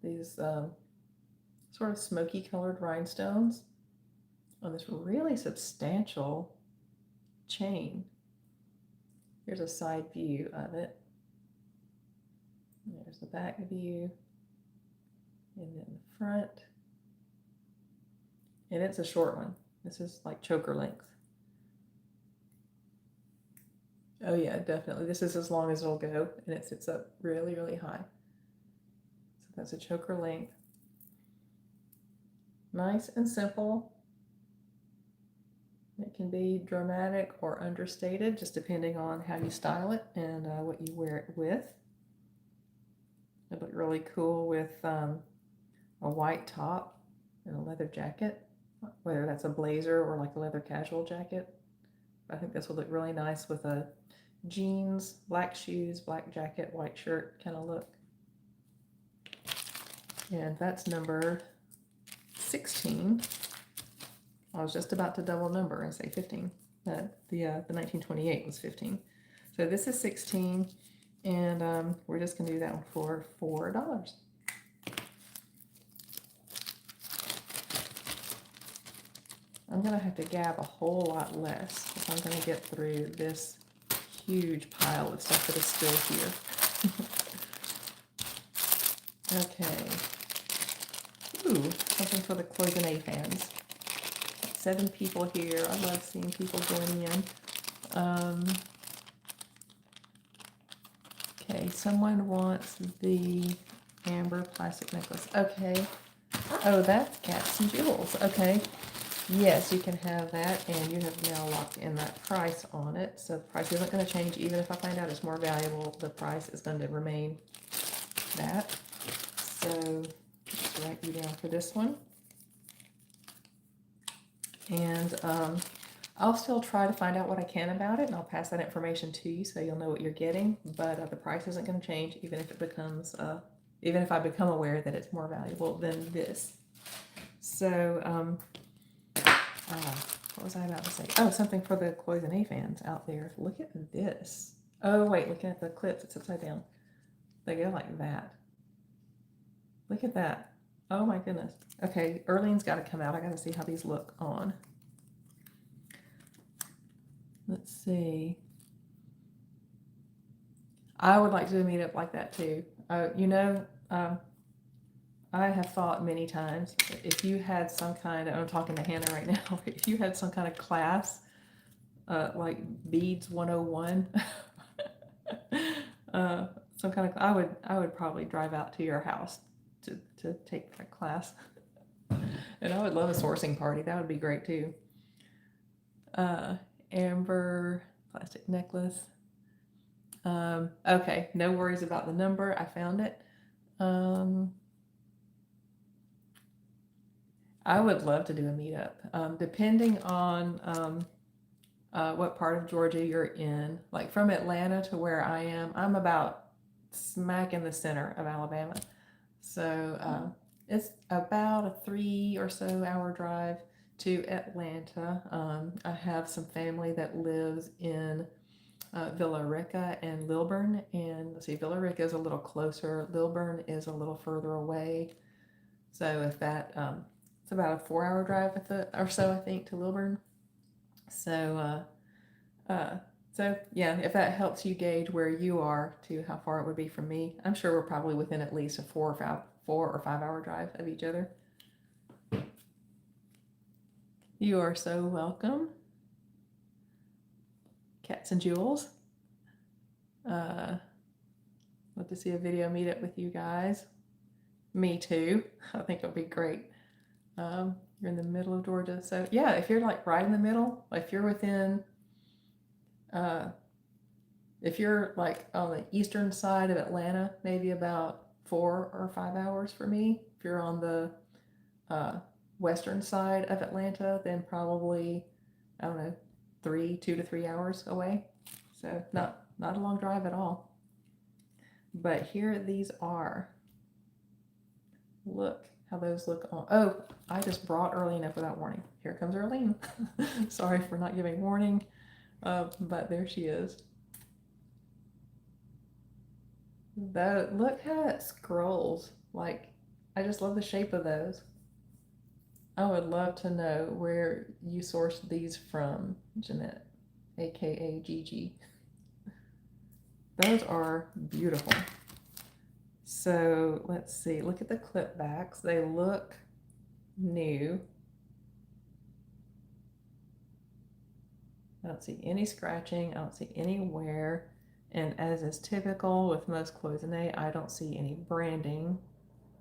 Speaker 1: these sort of smoky colored rhinestones on this really substantial chain. Here's a side view of it. There's the back view, and then the front. And it's a short one. This is like choker length. Oh yeah, definitely. This is as long as it'll go, and it sits up really, really high. So that's a choker length. Nice and simple. It can be dramatic or understated, just depending on how you style it and what you wear it with. It look really cool with a white top and a leather jacket, whether that's a blazer or like a leather casual jacket. I think this would look really nice with a jeans, black shoes, black jacket, white shirt kind of look. And that's number 16. I was just about to double number and say 15. The 1928 was 15. So this is 16, and we're just going to do that one for $4. I'm going to have to gab a whole lot less if I'm going to get through this huge pile of stuff that is still here. Okay. Ooh, something for the cloisonne fans. 7 people here. I love seeing people joining in. Okay, someone wants the amber plastic necklace. Okay. Oh, that's Cats and Jewels. Okay. Yes, you can have that, and you have now locked in that price on it. So the price isn't going to change. Even if I find out it's more valuable, the price is going to remain that. So just write you down for this one. And I'll still try to find out what I can about it, and I'll pass that information to you so you'll know what you're getting. But the price isn't going to change, even if it becomes, even if I become aware that it's more valuable than this. So, what was I about to say? Oh, something for the cloisonne fans out there. Look at this. Oh, wait, looking at the clips, it's upside down. They go like that. Look at that. Oh my goodness. Okay, Earlene's got to come out. I got to see how these look on. Let's see. I would like to do a meetup like that too. I have thought many times, if you had some kind of, I'm talking to Hannah right now, if you had some kind of class, like Beads 101, some kind of, I would probably drive out to your house to take that class. And I would love a sourcing party. That would be great too. Amber plastic necklace. Okay, no worries about the number. I found it. I would love to do a meetup, depending on what part of Georgia you're in. Like from Atlanta to where I am, I'm about smack in the center of Alabama. So it's about a 3 or so hour drive to Atlanta. I have some family that lives in Villa Rica and Lilburn, and let's see, Villa Rica is a little closer, Lilburn is a little further away. So if that, it's about a 4 hour drive or so, I think, to Lilburn. So, so yeah, if that helps you gauge where you are to how far it would be from me, I'm sure we're probably within at least a 4 or 5 hour drive of each other. You are so welcome. Cats and Jewels. Love to see a video meetup with you guys. Me too. I think it'll be great. You're in the middle of Georgia, so yeah, if you're like right in the middle, if you're within, if you're like on the eastern side of Atlanta, maybe about 4 or 5 hours for me. If you're on the western side of Atlanta, then probably, I don't know, 2 to 3 hours away. So not a long drive at all. But here these are. Look how those look on. Oh, I just brought early enough without warning. Here comes Arlene. Sorry for not giving warning, but there she is. Look how it scrolls. Like, I just love the shape of those. I would love to know where you sourced these from, Jeanette, aka Gigi. Those are beautiful. So let's see, look at the clip backs. They look new. I don't see any scratching. I don't see any wear. And as is typical with most cloisonne, I don't see any branding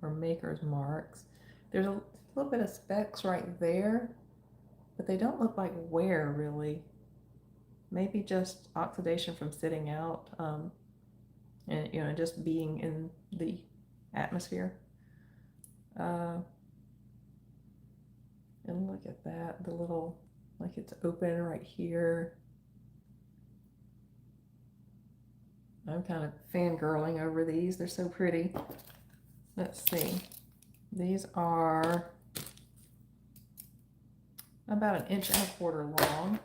Speaker 1: or maker's marks. There's a little bit of specks right there, but they don't look like wear really. Maybe just oxidation from sitting out, and just being in the atmosphere. And look at that, the little, like it's open right here. I'm kind of fangirling over these. They're so pretty. Let's see. These are about 1.25 inches long,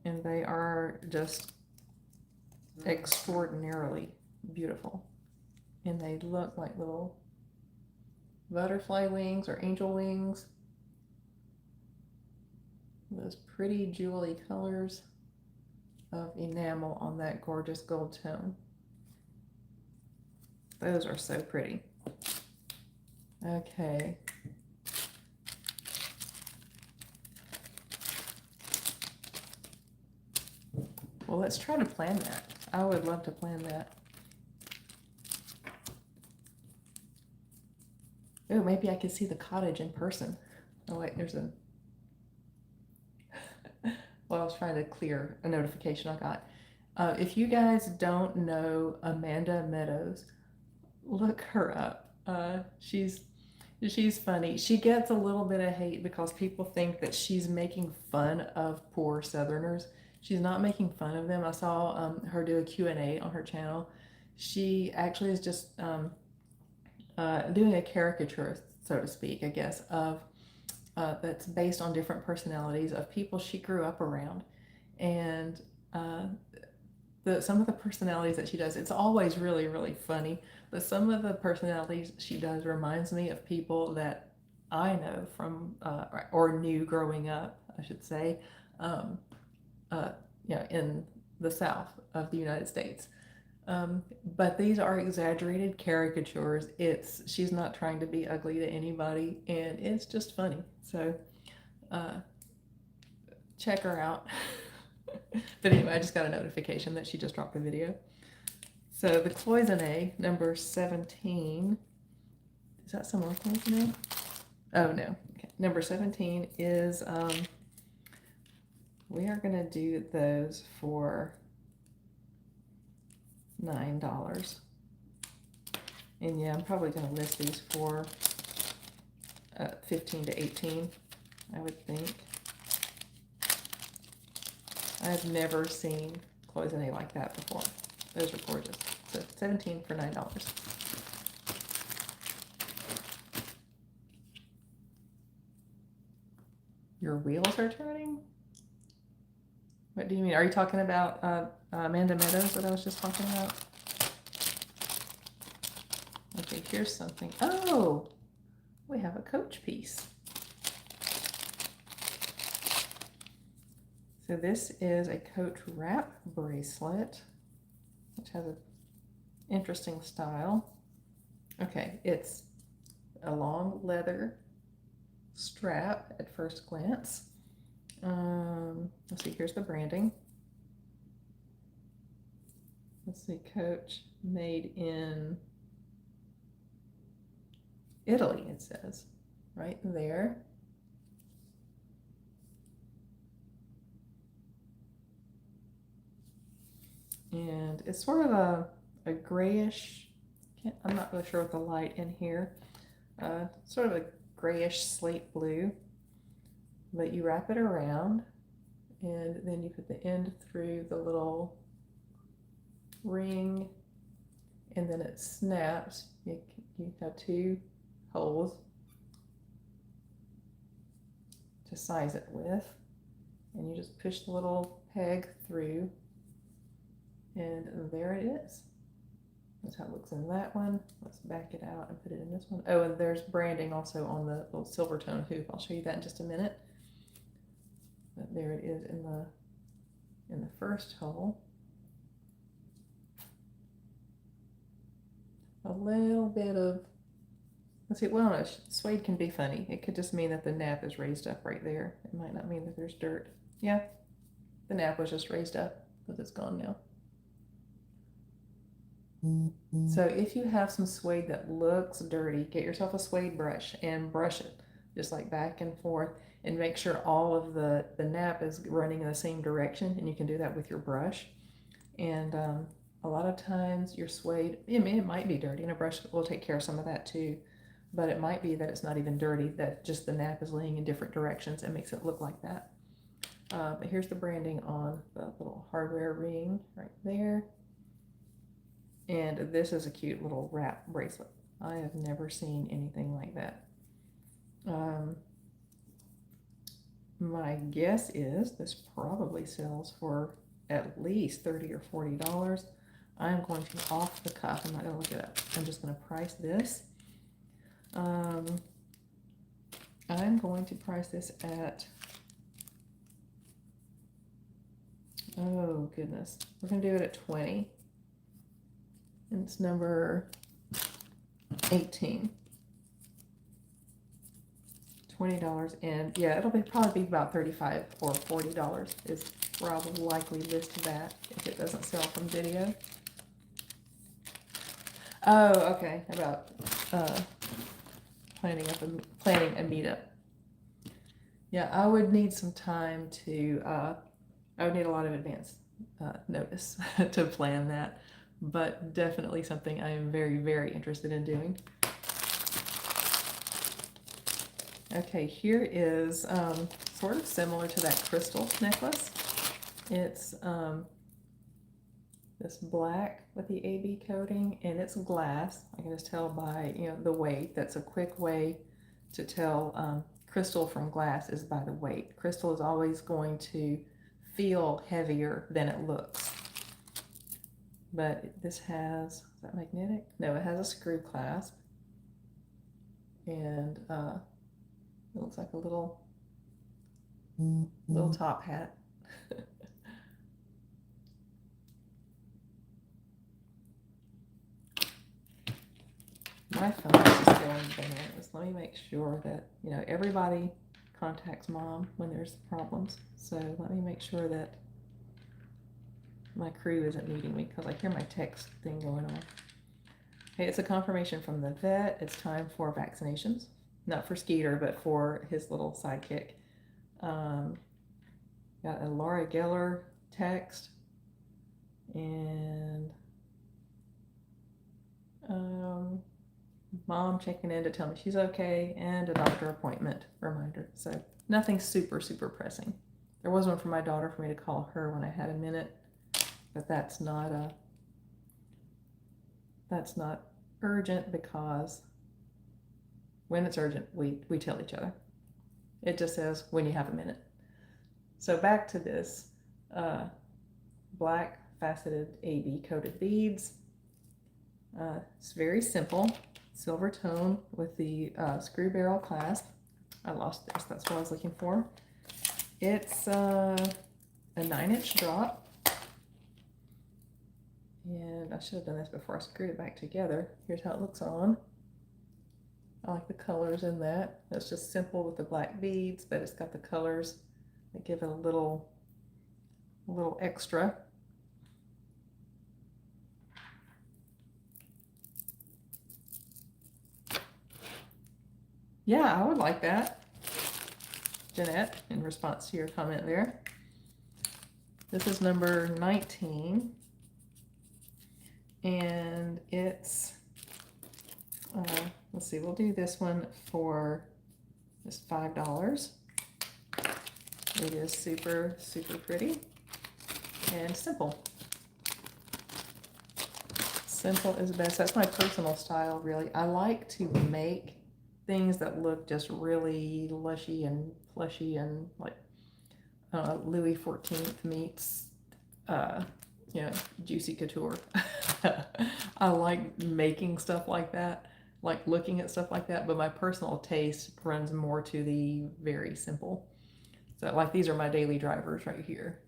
Speaker 1: and they are just extraordinarily beautiful. And they look like little butterfly wings or angel wings. Those pretty jewelry colors of enamel on that gorgeous gold tone. Those are so pretty. Okay. Well, let's try to plan that. I would love to plan that. Oh, maybe I could see the cottage in person. Oh wait, there's a well, I was trying to clear a notification I got. If you guys don't know Amanda Meadows, look her up. She's funny. She gets a little bit of hate because people think that she's making fun of poor Southerners. She's not making fun of them. I saw her do a Q&A on her channel. She actually is just doing a caricature, so to speak, I guess, of that's based on different personalities of people she grew up around. And some of the personalities that she does, it's always really, really funny. But some of the personalities she does reminds me of people that I know from, or knew growing up, I should say, in the South of the United States. But these are exaggerated caricatures. She's not trying to be ugly to anybody, and it's just funny. So check her out. But anyway, I just got a notification that she just dropped a video. So the cloisonne number 17, is that some more cloisonne? Oh no, okay. Number 17 is, we are gonna do those for $9. And yeah, I'm probably gonna list these for 15 to 18, I would think. I've never seen cloisonne like that before. Those are gorgeous. So 17 for $9. Your wheels are turning? What do you mean? Are you talking about Amanda Meadows, what I was just talking about? Okay, here's something. Oh, we have a Coach piece. So this is a Coach wrap bracelet, which has an interesting style. Okay, it's a long leather strap at first glance. Let's see, here's the branding. Let's see, Coach made in Italy, it says, right there. And it's sort of a grayish, I'm not really sure with the light in here, sort of a grayish slate blue, but you wrap it around and then you put the end through the little ring, and then it snaps. You have 2 holes to size it with, and you just push the little peg through, and there it is. That's how it looks in that one. Let's back it out and put it in this one. Oh, and there's branding also on the little silver tone hoop. I'll show you that in just a minute. But there it is in the first hole. A little bit of, let's see, well, no, suede can be funny. It could just mean that the nap is raised up right there. It might not mean that there's dirt. Yeah, the nap was just raised up because it's gone now. So if you have some suede that looks dirty, get yourself a suede brush and brush it just like back and forth, and make sure all of the nap is running in the same direction, and you can do that with your brush. And a lot of times your suede, I mean, it might be dirty, and a brush will take care of some of that too, but it might be that it's not even dirty, that just the nap is laying in different directions and makes it look like that. But here's the branding on the little hardware ring right there. And this is a cute little wrap bracelet. I have never seen anything like that. My guess is this probably sells for at least $30 or $40. I'm going to, off the cuff, I'm not going to look it up. I'm just going to price this. I'm going to price this at, oh goodness, we're going to do it at 20. And it's number 18. $20, and yeah, it'll probably be about $35 or $40 is where I will likely list that if it doesn't sell from video. Oh, okay, about planning a meetup. Yeah, I would need some time to, I would need a lot of advance notice to plan that, but definitely something I am very, very interested in doing. Okay, here is sort of similar to that crystal necklace. It's this black with the AB coating, and it's glass. I can just tell by, you know, the weight. That's a quick way to tell crystal from glass is by the weight. Crystal is always going to feel heavier than it looks. But this has, is that magnetic? No, it has a screw clasp, and it looks like a little top hat. My phone is just going bananas. Let me make sure that, you know, everybody contacts mom when there's problems. So let me make sure that my crew isn't needing me, because I hear my text thing going on. Okay, it's a confirmation from the vet. It's time for vaccinations. Not for Skeeter, but for his little sidekick. Got a Laura Geller text, and mom checking in to tell me she's okay, and a doctor appointment reminder. So nothing super, super pressing. There was one for my daughter for me to call her when I had a minute, but that's not urgent, because when it's urgent, we tell each other. It just says when you have a minute. So back to this black faceted AB coated beads. It's very simple, silver tone with the screw barrel clasp. I lost this, that's what I was looking for. It's a 9-inch drop. And I should have done this before I screwed it back together. Here's how it looks on. I like the colors in that. It's just simple with the black beads, but it's got the colors that give it a little extra. Yeah, I would like that, Jeanette, in response to your comment there. This is number 19, and it's let's see, we'll do this one for just $5. It is super, super pretty and simple. Simple is best. That's my personal style, really. I like to make things that look just really lushy and plushy and like Louis XIV meets, uh, you know, Juicy Couture. I like making stuff like that, like looking at stuff like that, but my personal taste runs more to the very simple. So, like, these are my daily drivers right here.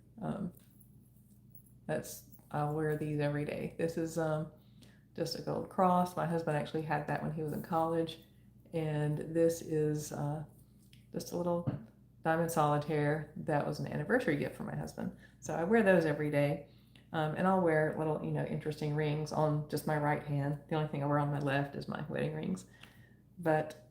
Speaker 1: I'll wear these every day. This is just a gold cross. My husband actually had that when he was in college. And this is just a little diamond solitaire. That was an anniversary gift for my husband. So I wear those every day. And I'll wear little, you know, interesting rings on just my right hand. The only thing I wear on my left is my wedding rings. But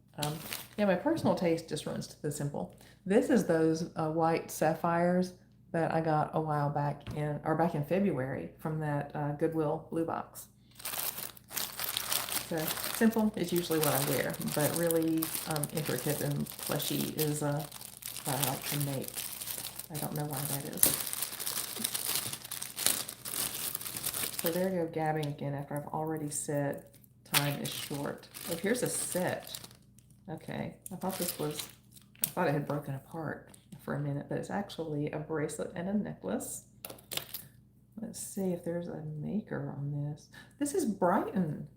Speaker 1: yeah, my personal taste just runs to the simple. This is those white sapphires that I got a while back in February from that Goodwill blue box. So simple is usually what I wear, but really intricate and plushy is what I like to make. I don't know why that is. So there you go, gabbing again after I've already said time is short. Oh, here's a set. Okay, I thought it had broken apart for a minute, but it's actually a bracelet and a necklace. Let's see if there's a maker on this. This is Brighton.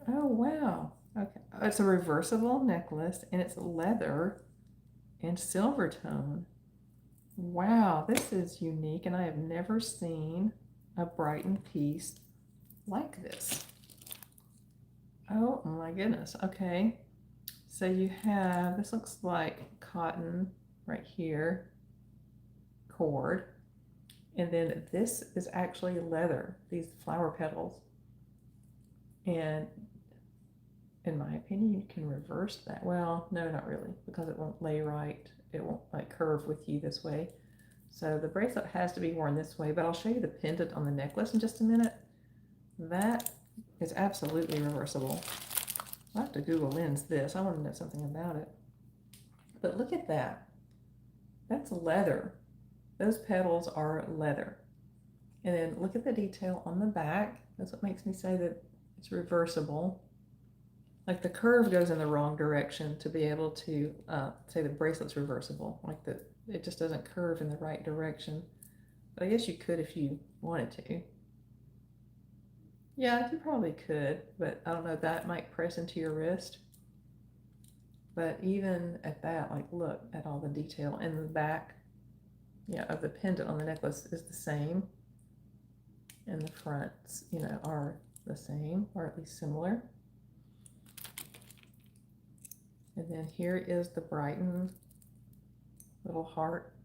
Speaker 1: Oh, wow. Okay. It's a reversible necklace and it's leather and silver tone. Wow, this is unique and I have never seen a Brighton piece like this. Oh my goodness. Okay. So you have, this looks like cotton right here, cord. And then this is actually leather, these flower petals. And in my opinion, you can reverse that. Well, no, not really, because it won't lay right. It won't like curve with you this way. So the bracelet has to be worn this way, but I'll show you the pendant on the necklace in just a minute. That is absolutely reversible. I'll have to Google lens this. I want to know something about it. But look at that. That's leather. Those petals are leather. And then look at the detail on the back. That's what makes me say that it's reversible. Like the curve goes in the wrong direction to be able to say the bracelet's reversible. Like it just doesn't curve in the right direction. But I guess you could if you wanted to. Yeah, you probably could, but I don't know, that might press into your wrist. But even at that, like look at all the detail in the back, yeah, of the pendant on the necklace is the same. And the fronts, you know, are the same, or at least similar. And then here is the Brighton little heart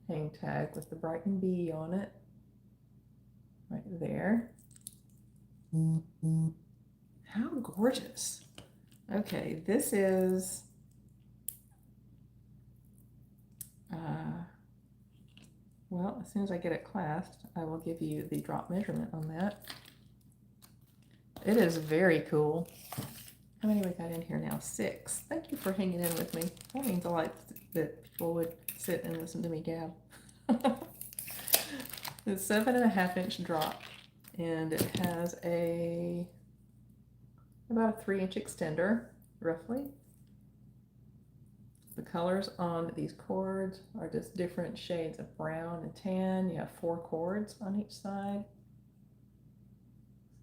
Speaker 1: hang tag with the Brighton bee on it, right there. How gorgeous. Okay, this is, well, as soon as I get it clasped, I will give you the drop measurement on that. It is very cool. How many we got in here now? 6. Thank you for hanging in with me. That means a lot that people would sit and listen to me gab. It's 7.5-inch drop, and it has about a 3-inch extender, roughly. The colors on these cords are just different shades of brown and tan. You have 4 cords on each side.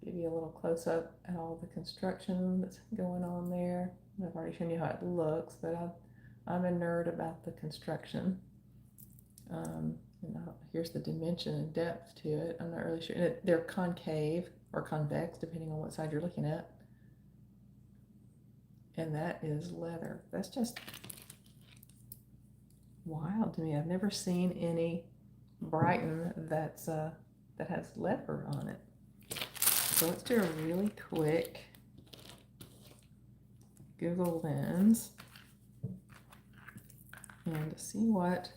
Speaker 1: Give you a little close-up at all the construction that's going on there. I've already shown you how it looks, but I'm a nerd about the construction. Here's the dimension and depth to it. I'm not really sure. They're concave or convex, depending on what side you're looking at. And that is leather. That's just wild to me. I've never seen any Brighton that has leather on it. So let's do a really quick Google lens and see what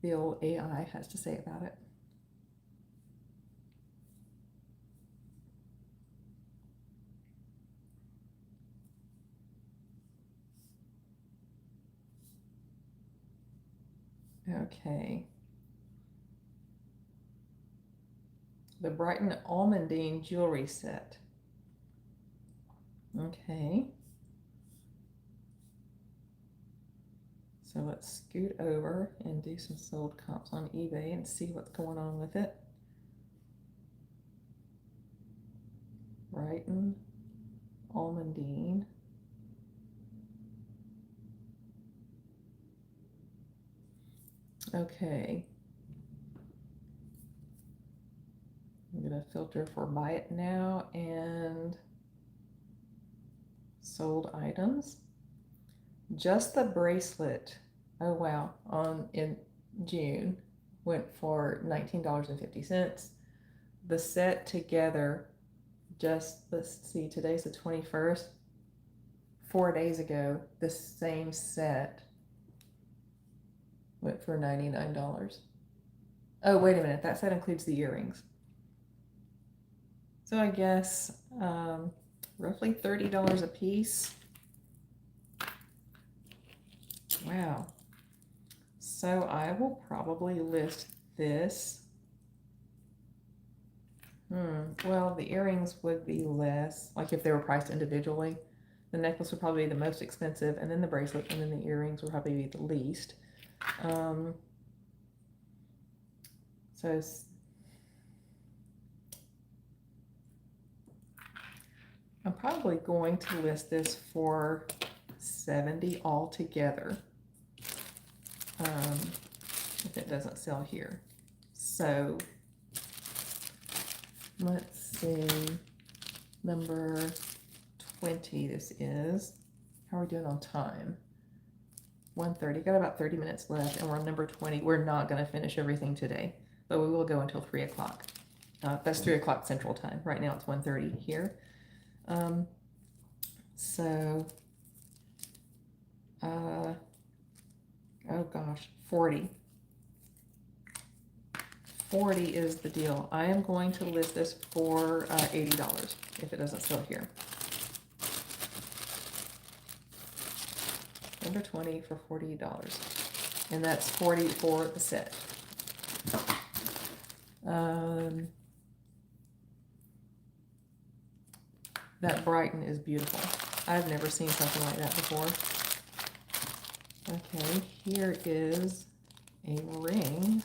Speaker 1: the old AI has to say about it. Okay. The Brighton Almondine jewelry set. Okay. So let's scoot over and do some sold comps on eBay and see what's going on with it. Brighton Almondine. Okay. I'm going to filter for buy it now and sold items. Just the bracelet, oh wow, in June went for $19.50. The set together, just, let's see, today's the 21st. 4 days ago, the same set went for $99. Oh, wait a minute, that set includes the earrings. So I guess roughly $30 a piece. Wow. So I will probably list this. Well, the earrings would be less, like if they were priced individually. The necklace would probably be the most expensive, and then the bracelet, and then the earrings would probably be the least. So I'm probably going to list this for $70 altogether, if it doesn't sell here. So let's see, number 20 this is. How are we doing on time? 1:30, got about 30 minutes left, and we're on number 20. We're not going to finish everything today, but we will go until 3 o'clock. That's 3 o'clock Central Time. Right now it's 1:30 here. Oh gosh, 40. 40 is the deal. I am going to list this for $80 if it doesn't sell here. Number 20 for $40. And that's 40 for the set. That Brighton is beautiful. I've never seen something like that before. Okay, here is a ring.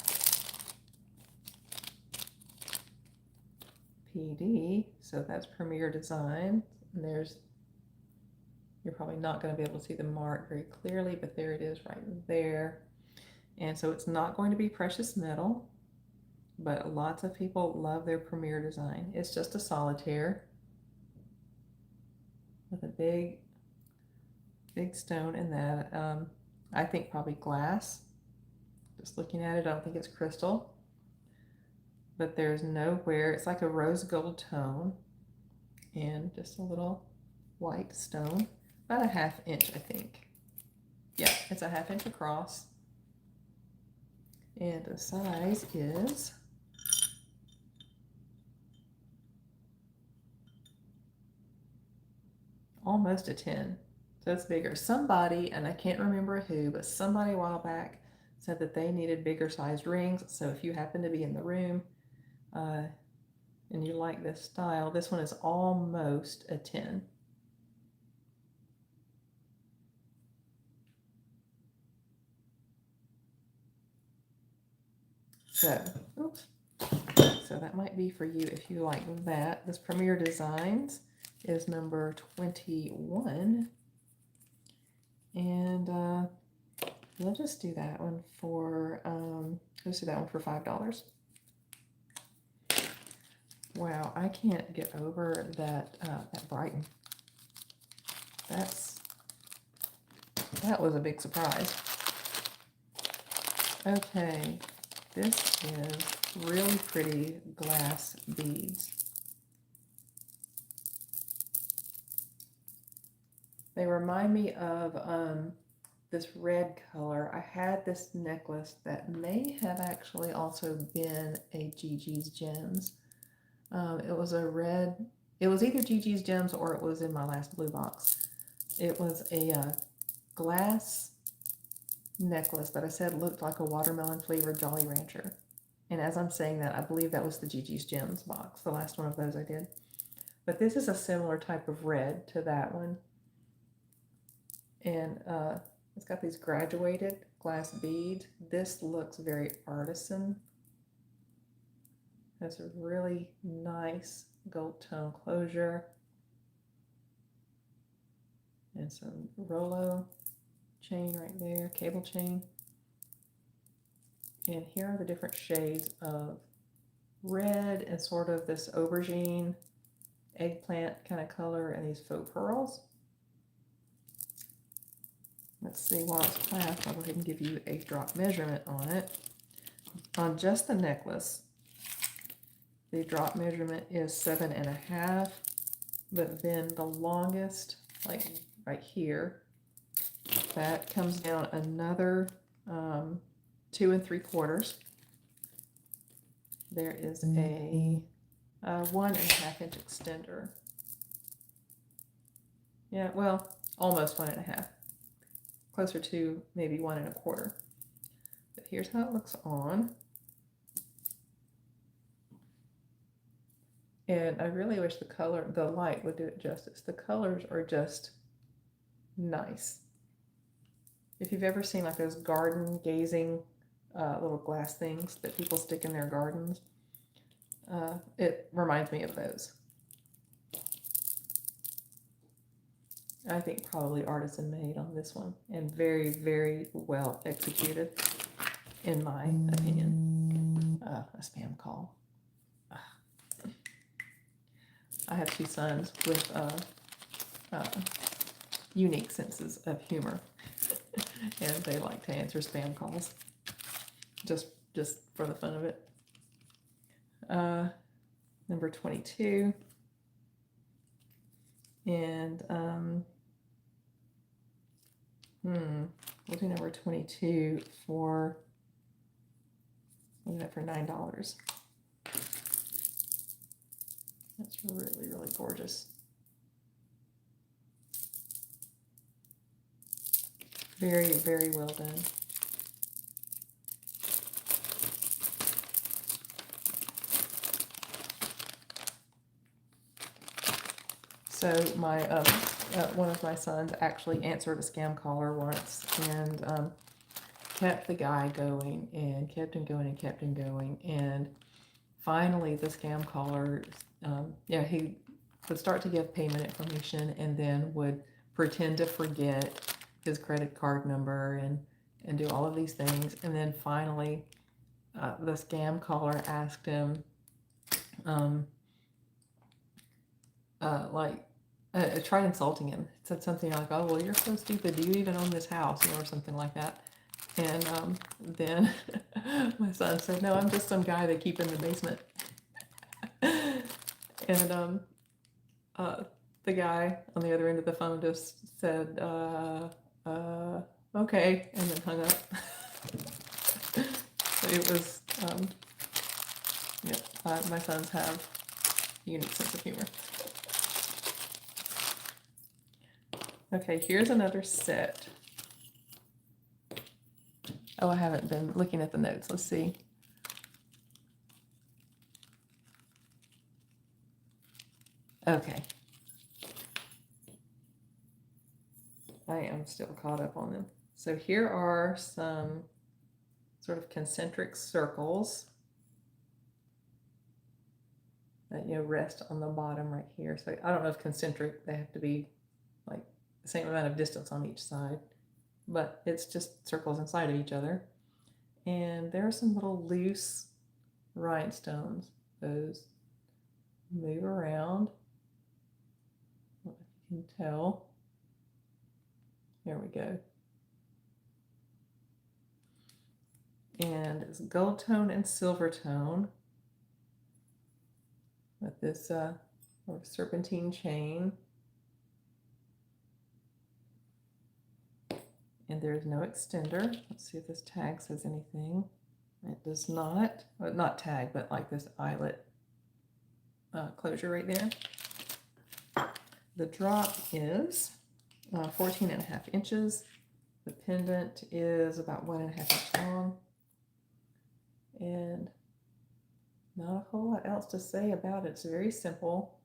Speaker 1: PD, so that's Premier Design. And you're probably not going to be able to see the mark very clearly, but there it is right there. And so it's not going to be precious metal, but lots of people love their Premier Design. It's just a solitaire with a big stone in that. I think probably glass. Just looking at it, I don't think it's crystal. But there's nowhere, it's like a rose gold tone and just a little white stone, about a 1/2 inch, I think. Yeah, it's a 1/2 inch across. And the size is almost a 10. So it's bigger. Somebody, and I can't remember who, but somebody a while back said that they needed bigger sized rings. So if you happen to be in the room and you like this style, this one is almost a 10. So that might be for you if you like that. This Premier Designs is number 21. And we'll just do that one for $5. Wow, I can't get over that Brighton. That was a big surprise. Okay, this is really pretty glass beads. They remind me of this red color. I had this necklace that may have actually also been a GiGi's Gems. It was either GiGi's Gems or it was in my last blue box. It was a glass necklace that I said looked like a watermelon flavored Jolly Rancher. And as I'm saying that, I believe that was the GiGi's Gems box, the last one of those I did. But this is a similar type of red to that one. And it's got these graduated glass beads. This looks very artisan. Has a really nice gold tone closure. And some Rolo chain right there, cable chain. And here are the different shades of red and sort of this aubergine, eggplant kind of color, and these faux pearls. Let's see, while it's clasped, I'll go ahead and give you a drop measurement on it. On just the necklace, the drop measurement is 7.5, but then the longest, like right here, that comes down another 2 3/4. There is a 1.5 inch extender. Yeah, well, almost 1.5. Closer to maybe 1 1/4. But here's how it looks on. And I really wish the light would do it justice. The colors are just nice. If you've ever seen like those garden gazing little glass things that people stick in their gardens, it reminds me of those. I think probably artisan made on this one, and very, very well executed, in my opinion. A spam call. I have 2 sons with unique senses of humor, and they like to answer spam calls, just for the fun of it. Number 22, and we'll do number 22 for, we'll do that for $9. That's really, really gorgeous. Very, very well done. So my one of my sons actually answered a scam caller once, and kept the guy going and kept him going and kept him going, and finally the scam caller, he would start to give payment information and then would pretend to forget his credit card number and do all of these things, and then finally the scam caller asked him tried insulting him. Said something like, "Oh, well, you're so stupid. Do you even own this house?" Or something like that. And then my son said, "No, I'm just some guy they keep in the basement." And the guy on the other end of the phone just said, "Okay," and then hung up. So it was, my sons have a unique sense of humor. Okay, here's another set. Oh, I haven't been looking at the notes. Let's see. Okay. I am still caught up on them. So here are some sort of concentric circles that, rest on the bottom right here. So I don't know if concentric, they have to be like the same amount of distance on each side, but it's just circles inside of each other. And there are some little loose rhinestones. Those move around. I don't know if you can tell. There we go. And it's gold tone and silver tone with this serpentine chain. And there's no extender. Let's see if this tag says anything. It does not. Well, not tag, but like this eyelet closure right there. The drop is 14.5 inches. The pendant is about 1.5 inches long. And not a whole lot else to say about it. It's very simple,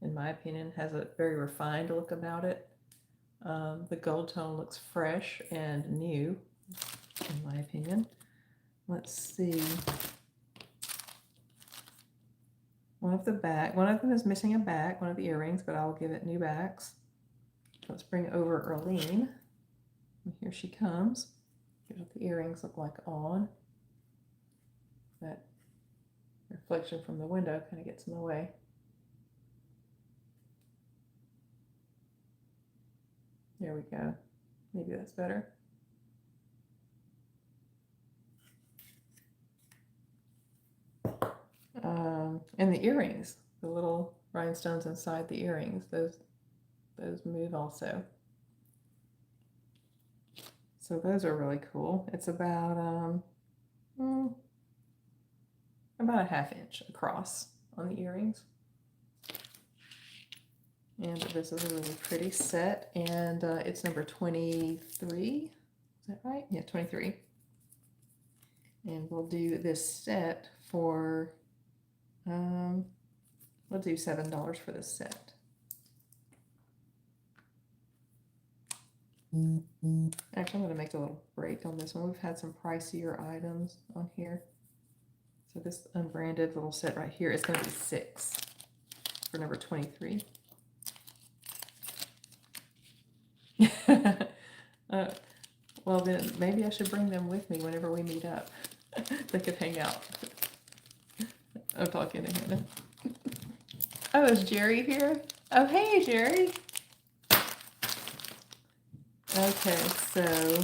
Speaker 1: in my opinion, has a very refined look about it. The gold tone looks fresh and new, in my opinion. Let's see. One of them is missing a back, one of the earrings, but I'll give it new backs. Let's bring over Erlene. And here she comes. Here's what the earrings look like on. That reflection from the window kind of gets in the way. There we go. Maybe that's better. And the earrings, the little rhinestones inside the earrings, those move also. So those are really cool. It's about a ½ inch across on the earrings. And this is a really pretty set, and it's number 23. Is that right? Yeah, 23. And we'll do this set for, we'll do $7 for this set. Actually, I'm going to make a little break on this one. We've had some pricier items on here. So this unbranded little set right here is going to be $6 for number 23. Well, then maybe I should bring them with me whenever we meet up. They could hang out. I'm talking to Hannah. Oh, is Jerry here? Oh, hey, Jerry. Okay, so.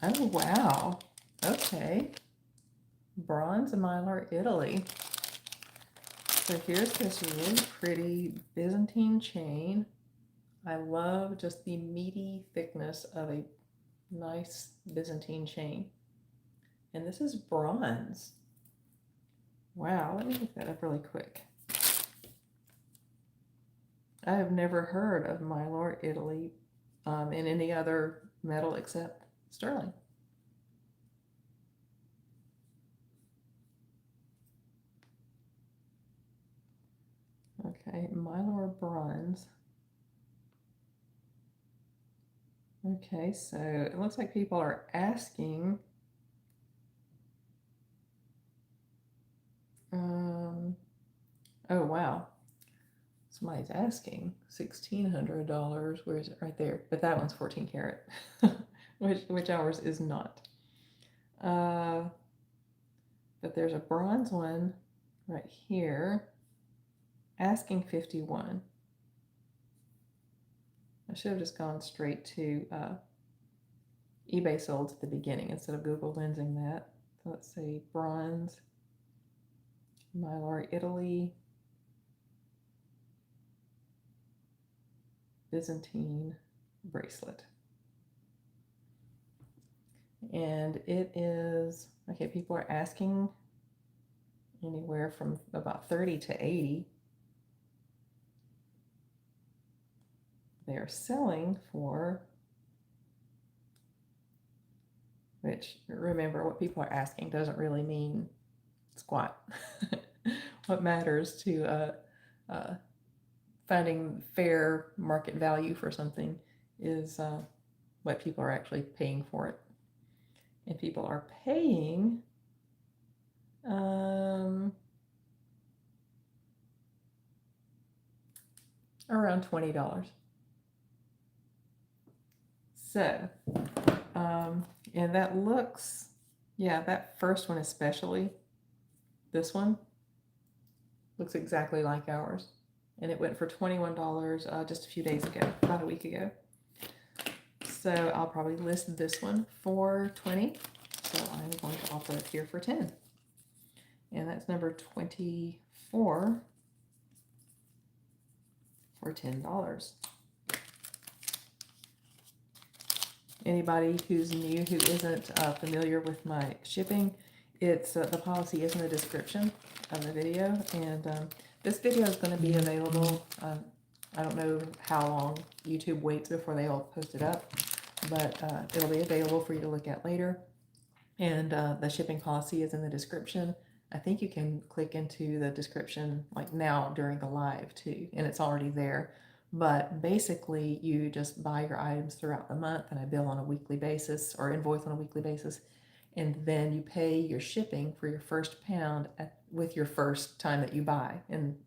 Speaker 1: Oh, wow. Okay. Bronze Mylar, Italy. So here's this really pretty Byzantine chain. I love just the meaty thickness of a nice Byzantine chain. And this is bronze. Wow, let me look that up really quick. I have never heard of Mylar, Italy in any other metal except sterling. Okay, Mylar bronze. Okay, so it looks like people are asking oh wow, somebody's asking $1,600. Where is it? Right there, but that one's 14 karat. which ours is not. But there's a bronze one right here asking 51. I should have just gone straight to eBay sold at the beginning instead of Google lensing that. So let's say bronze, Mylar, Italy, Byzantine bracelet. And it is, okay, people are asking anywhere from about 30 to 80. They're selling for, which remember what people are asking doesn't really mean squat. What matters to finding fair market value for something is what people are actually paying for it. And people are paying around $20. So, and that looks, yeah, that first one especially, this one looks exactly like ours. And it went for $21 just a few days ago, about a week ago. So I'll probably list this one for $20. So I'm going to offer it here for $10. And that's number 24 for $10. Anybody who's new, who isn't familiar with my shipping, it's the policy is in the description of the video, and this video is going to be available. I don't know how long YouTube waits before they all post it up, but it'll be available for you to look at later. And the shipping policy is in the description. I think you can click into the description like now during the live too, and it's already there. But basically, you just buy your items throughout the month, and I bill on a weekly basis or invoice on a weekly basis. And then you pay your shipping for your first pound with your first time that you buy, and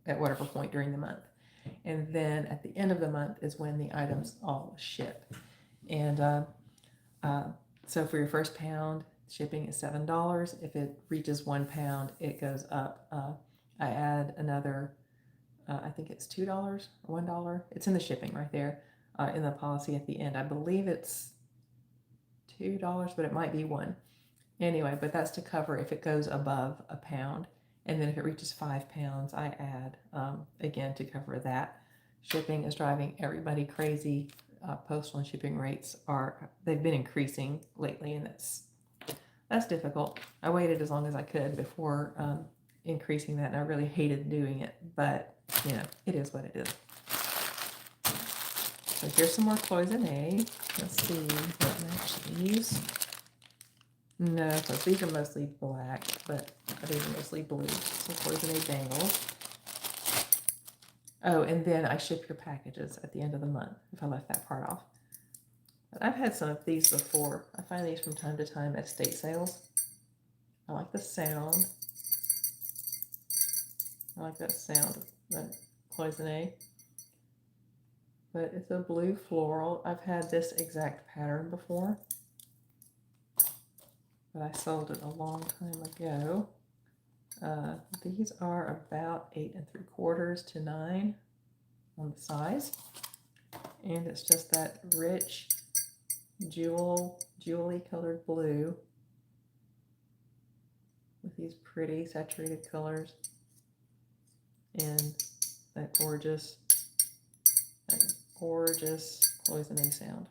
Speaker 1: at whatever point during the month. And then at the end of the month is when the items all ship. And so for your first pound, shipping is $7. If it reaches 1 pound, it goes up. I add another, I think it's $2 or $1. It's in the shipping right there in the policy at the end. I believe it's $2, but it might be $1. Anyway, but that's to cover if it goes above a pound. And then if it reaches 5 pounds, I add again to cover that. Shipping is driving everybody crazy. Postal and shipping rates they've been increasing lately, and that's difficult. I waited as long as I could before increasing that, and I really hated doing it, but it is what it is. So here's some more cloisonne. Let's see what match these. No, so these are mostly black, but these are mostly blue. So cloisonne bangles. Oh, and then I ship your packages at the end of the month, if I left that part off. But I've had some of these before. I find these from time to time at estate sales. I like the sound. I like that sound of that cloisonne. But it's a blue floral. I've had this exact pattern before, but I sold it a long time ago. These are about 8 3/4 to 9 on the size, and it's just that rich jewelly colored blue with these pretty saturated colors and that gorgeous cloisonne sound.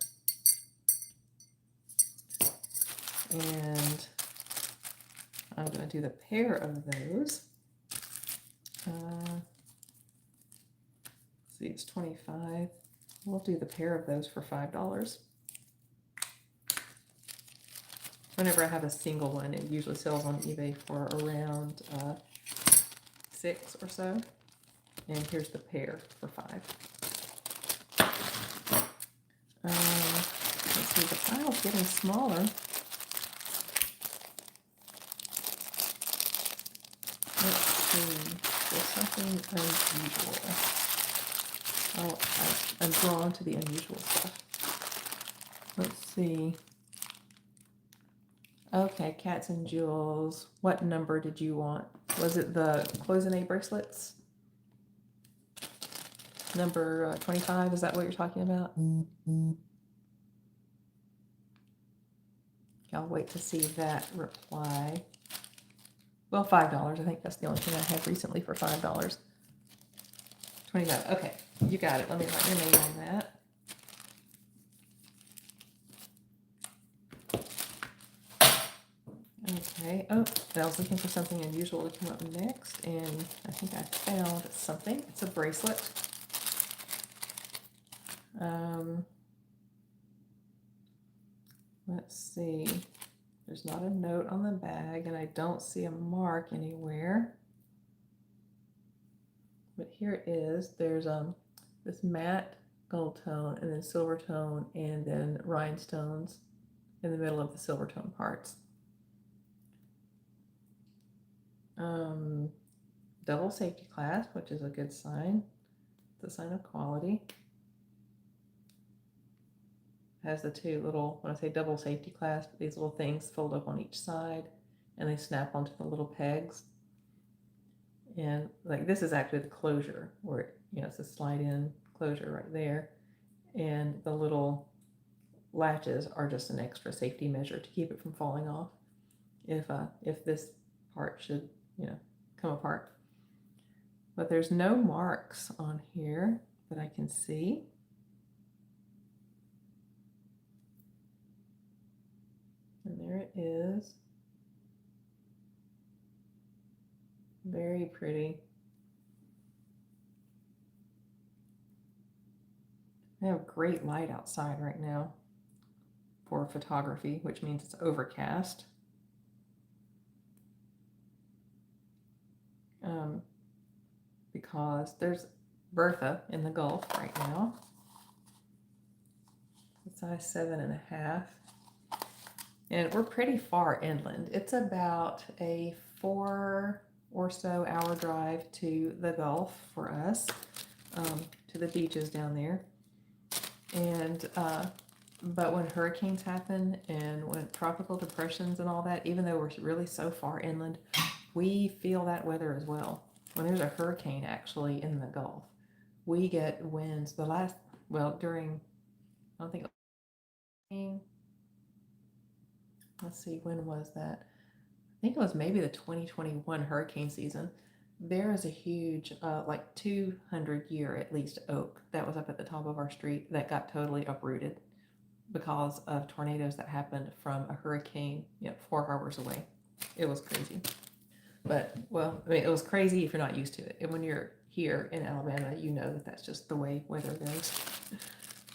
Speaker 1: And I'm going to do the pair of those. See, it's 25. We'll do the pair of those for $5. Whenever I have a single one, it usually sells on eBay for around $6 or so. And here's the pair for $5. Let's see, the pile's getting smaller. Let's see, there's something unusual. Oh, I'm drawn to the unusual stuff. Let's see. Okay, cats and jewels. What number did you want? Was it the cloisonne bracelets? Number 25, is that what you're talking about? I'll wait to see that reply. Well, $5. I think that's the only thing I had recently for $5. 25. Okay, you got it. Let me write your name on that. Okay. Oh, I was looking for something unusual to come up next, and I think I found something. It's a bracelet. Let's see. There's not a note on the bag, and I don't see a mark anywhere. But here it is. There's this matte gold tone, and then silver tone, and then rhinestones in the middle of the silver tone parts. Double safety clasp, which is a good sign. It's a sign of quality. Has the two little, when I say double safety clasp, these little things fold up on each side and they snap onto the little pegs. And like this is actually the closure where it's a slide in closure right there. And the little latches are just an extra safety measure to keep it from falling off if this part should, come apart. But there's no marks on here that I can see. And there it is. Very pretty. I have great light outside right now. for photography, which means it's overcast. Because there's Bertha in the Gulf right now. It's size 7.5. And we're pretty far inland. It's about a 4 or so hour drive to the Gulf for us, to the beaches down there. And but when hurricanes happen and when tropical depressions and all that, even though we're really so far inland, we feel that weather as well. When there's a hurricane actually in the Gulf, we get winds. During, I don't think, let's see, when was that? I think it was maybe the 2021 hurricane season. There is a huge, like 200-year at least oak that was up at the top of our street that got totally uprooted because of tornadoes that happened from a hurricane, 4 harbors away. It was crazy. But, well, I mean, it was crazy if you're not used to it. And when you're here in Alabama, you know that that's just the way weather goes.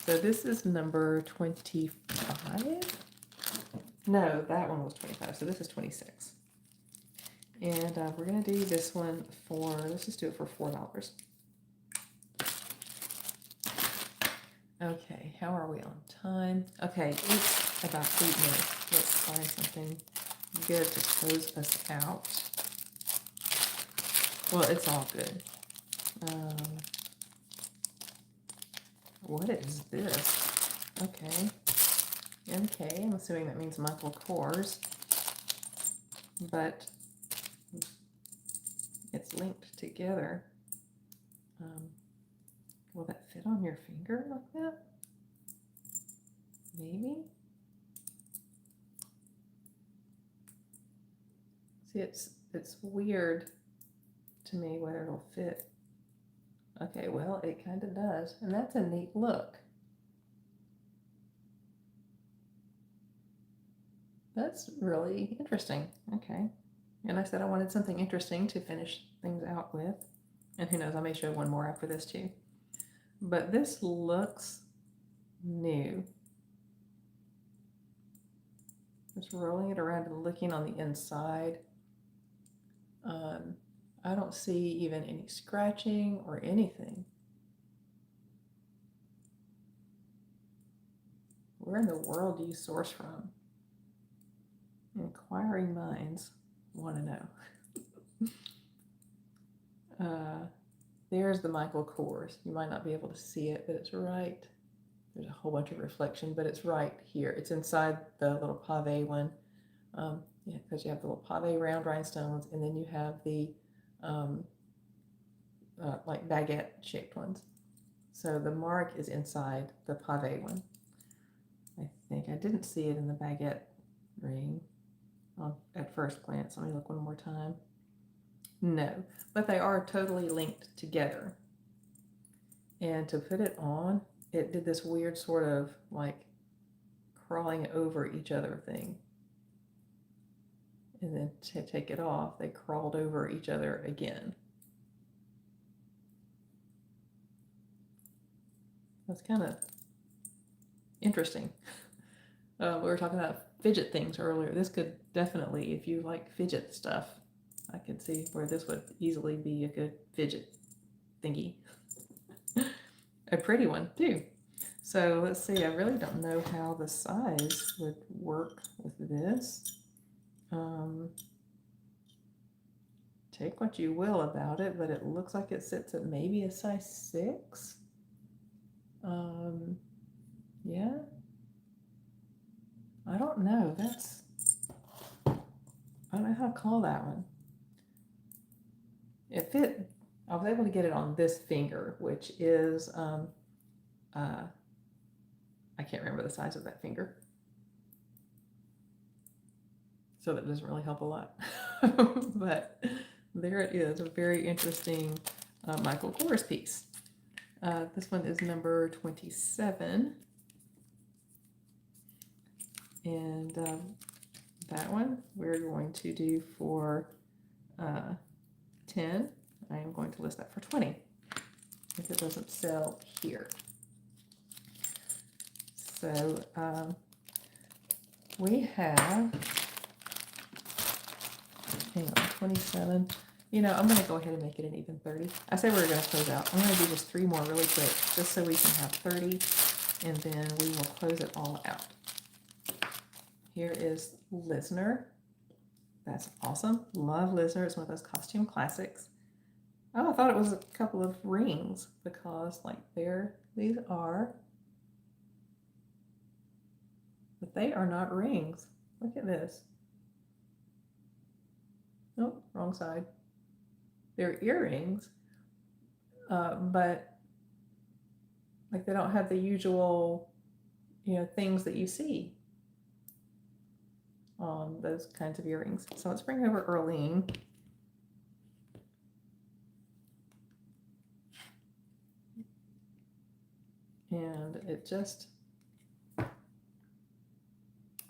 Speaker 1: So this is number 25. No, that one was 25. So this is 26. And we're going to do this one for, let's just do it for $4. Okay, how are we on time? Okay, it's about 8 minutes. Let's find something good to close us out. Well, it's all good. What is this? Okay. MK, I'm assuming that means Michael Kors. But it's linked together. Will that fit on your finger like that? Maybe? See, it's weird to me whether it'll fit. Okay, well, it kind of does, and that's a neat look. That's really interesting. Okay, and I said I wanted something interesting to finish things out with, and who knows, I may show one more after this too. But this looks new. Just rolling it around and looking on the inside. I don't see even any scratching or anything. Where in the world do you source from? Inquiring minds want to know. There's the Michael Kors. You might not be able to see it, but it's right. There's a whole bunch of reflection, but it's right here. It's inside the little pave one. Yeah, because you have the little pave round rhinestones, and then you have the like baguette shaped ones. So the mark is inside the pave one. I think I didn't see it in the baguette ring at first glance. Let me look one more time. No, but they are totally linked together. And to put it on, it did this weird sort of like crawling over each other thing. And then to take it off, they crawled over each other again. That's kind of interesting. We were talking about fidget things earlier. This could definitely, if you like fidget stuff, I could see where this would easily be a good fidget thingy. A pretty one too. So let's see, I really don't know how the size would work with this. Take what you will about it, but it looks like it sits at maybe a size 6. Yeah. I don't know. I don't know how to call that one. It fit. I was able to get it on this finger, which is, I can't remember the size of that finger. So that doesn't really help a lot. But there it is, a very interesting Michael Kors piece. This one is number 27. And that one we're going to do for 10. I am going to list that for 20 if it doesn't sell here. So we have, hang on, 27. You know, I'm going to go ahead and make it an even 30. I said we were going to close out. I'm going to do just 3 more really quick, just so we can have 30, and then we will close it all out. Here is Listener. That's awesome. Love Listener. It's one of those costume classics. Oh, I thought it was a couple of rings because, like, these are, but they are not rings. Look at this. Nope, wrong side. They're earrings, but like they don't have the usual, you know, things that you see on those kinds of earrings. So let's bring over Earlene. And it just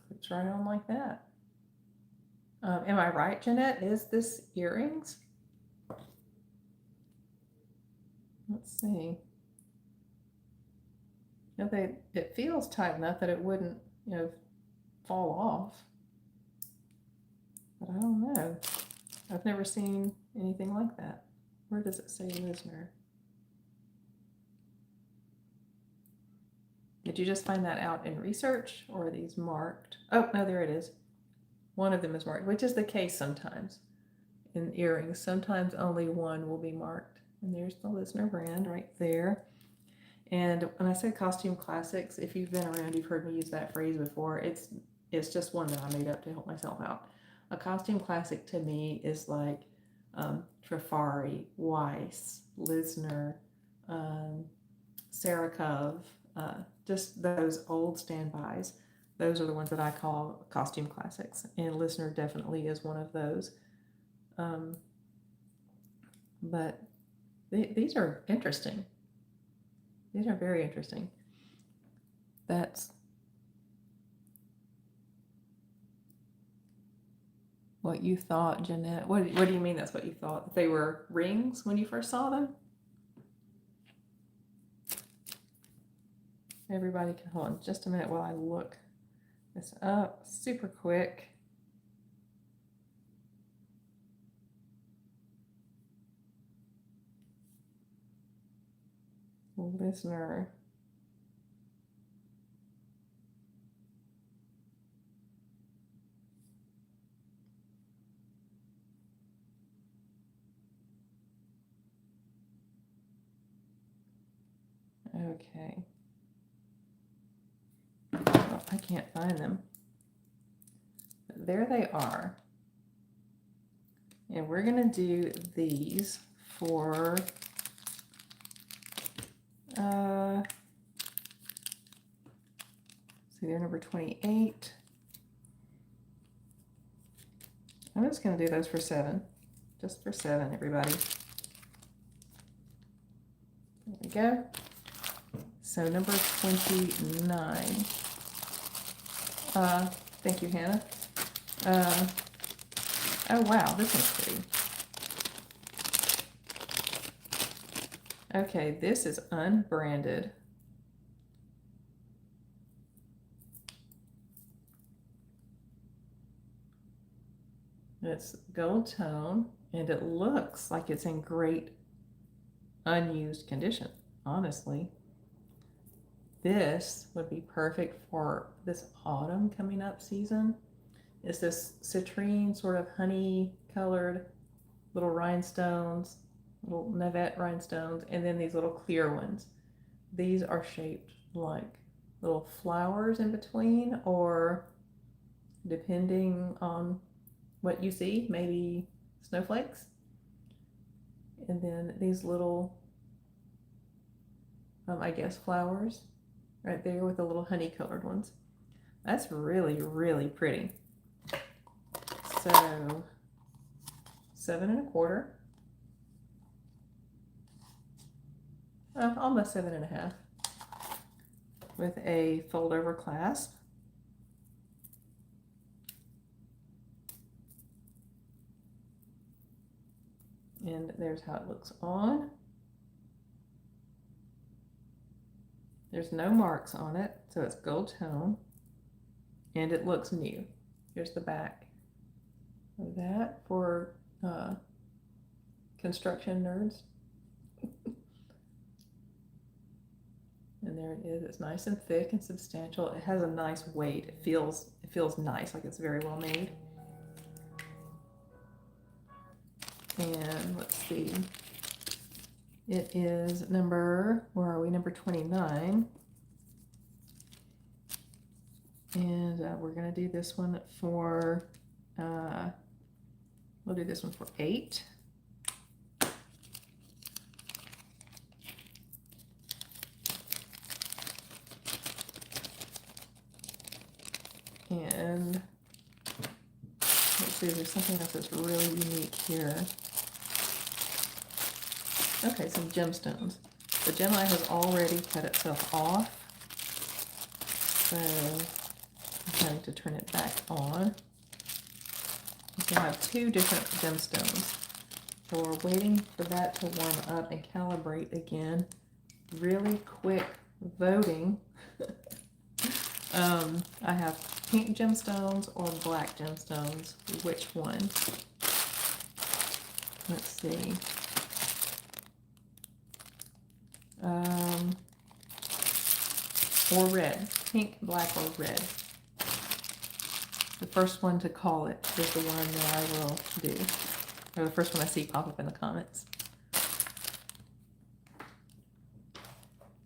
Speaker 1: clips right on like that. Am I right, Jeanette? Is this earrings? Let's see. You know, it feels tight enough that it wouldn't, you know, fall off. But I don't know. I've never seen anything like that. Where does it say Listener? Did you just find that out in research, or are these marked? Oh, no, there it is. One of them is marked, which is the case sometimes in earrings. Sometimes only one will be marked. And there's the Listener brand right there. And when I said costume classics, if you've been around, you've heard me use that phrase before. It's just one that I made up to help myself out. A costume classic to me is like Thurs-Fri, Weiss, Listener, Sarakov, just those old standbys. Those are the ones that I call costume classics, and Listener definitely is one of those. But these are interesting. These are very interesting. That's what you thought, Jeanette. What do you mean that's what you thought? They were rings when you first saw them? Everybody can hold on just a minute while I look this up super quick. Listener. Okay. Well, I can't find them. But there they are. And we're going to do these for see, they're number 28. I'm just going to do those for 7. Just for 7, everybody. There we go. So number 29. Thank you, Hannah. Oh wow, this one's pretty. Okay, this is unbranded. It's gold tone, and it looks like it's in great unused condition, honestly. This would be perfect for this autumn coming up season. It's this citrine, sort of honey colored little rhinestones, little navette rhinestones, and then these little clear ones. These are shaped like little flowers in between, or depending on what you see, maybe snowflakes. And then these little, I guess, flowers right there with the little honey colored ones. That's really, really pretty. So 7 1/4. Almost 7 1/2 with a fold over clasp. And there's how it looks on. There's no marks on it, so it's gold tone. and it looks new. Here's the back of that for construction nerds. And there it is. It's nice and thick and substantial. It has a nice weight. It feels nice, like it's very well made. And let's see. It is number, where are we? Number 29. And we're going to do this one for, we'll do this one for 8. And let's see, there's something else that's really unique here. Okay, some gemstones. The Gem-Eye has already cut itself off, so I'm going to turn it back on. So I have 2 different gemstones. So we're waiting for that to warm up and calibrate again. Really quick voting. I have pink gemstones or black gemstones. Which one? Let's see. Or red. Pink, black, or red. The first one to call it is the one that I will do. Or the first one I see pop up in the comments.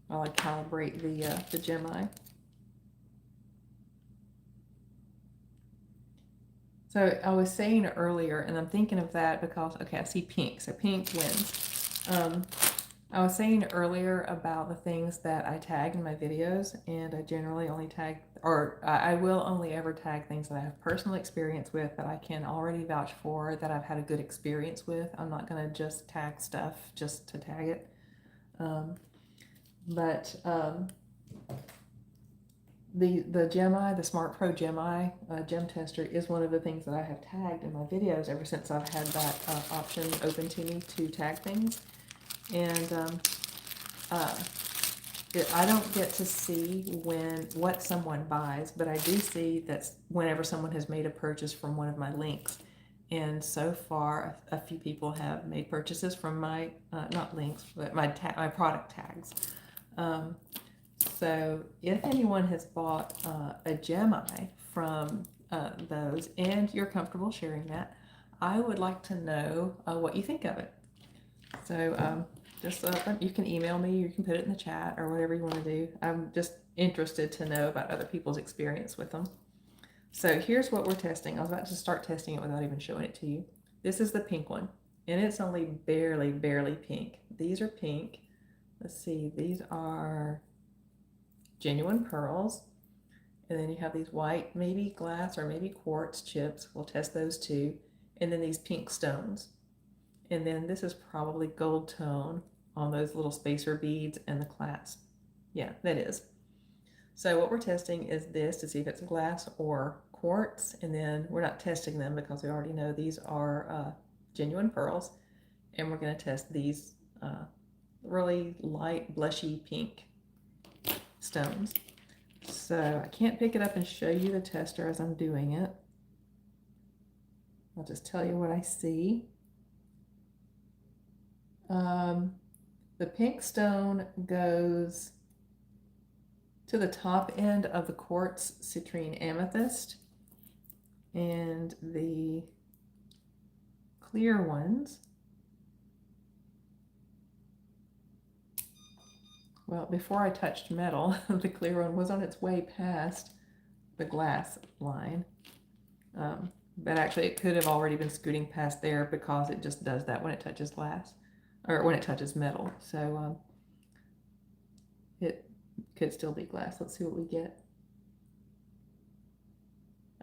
Speaker 1: While I calibrate the Gem-Eye. So I was saying earlier, and I'm thinking of that because, okay, I see pink, so pink wins. I was saying earlier about the things that I tag in my videos, and I generally only tag, or I will only ever tag things that I have personal experience with, that I can already vouch for, that I've had a good experience with. I'm not going to just tag stuff just to tag it. The Gem-Eye, the Smart Pro Gem-Eye gem tester is one of the things that I have tagged in my videos ever since I've had that option open to me to tag things. And I don't get to see what someone buys, but I do see that whenever someone has made a purchase from one of my links. And so far, a few people have made purchases from my, not links, but my product tags. So if anyone has bought a Gem-Eye from those, and you're comfortable sharing that, I would like to know what you think of it. So just you can email me, you can put it in the chat, or whatever you want to do. I'm just interested to know about other people's experience with them. So here's what we're testing. I was about to start testing it without even showing it to you. This is the pink one, and it's only barely pink. These are pink. Let's see, these are genuine pearls. And then you have these white, maybe glass or maybe quartz chips. We'll test those too. And then these pink stones. And then this is probably gold tone on those little spacer beads and the clasp. Yeah, that is. So what we're testing is this to see if it's glass or quartz. And then we're not testing them because we already know these are genuine pearls. And we're going to test these really light, blushy pink stones. So I can't pick it up and show you the tester as I'm doing it. I'll just tell you what I see. The pink stone goes to the top end of the quartz citrine amethyst, and the clear ones, well, before I touched metal, the clear one was on its way past the glass line. But actually it could have already been scooting past there because it just does that when it touches glass, or when it touches metal. So it could still be glass. Let's see what we get.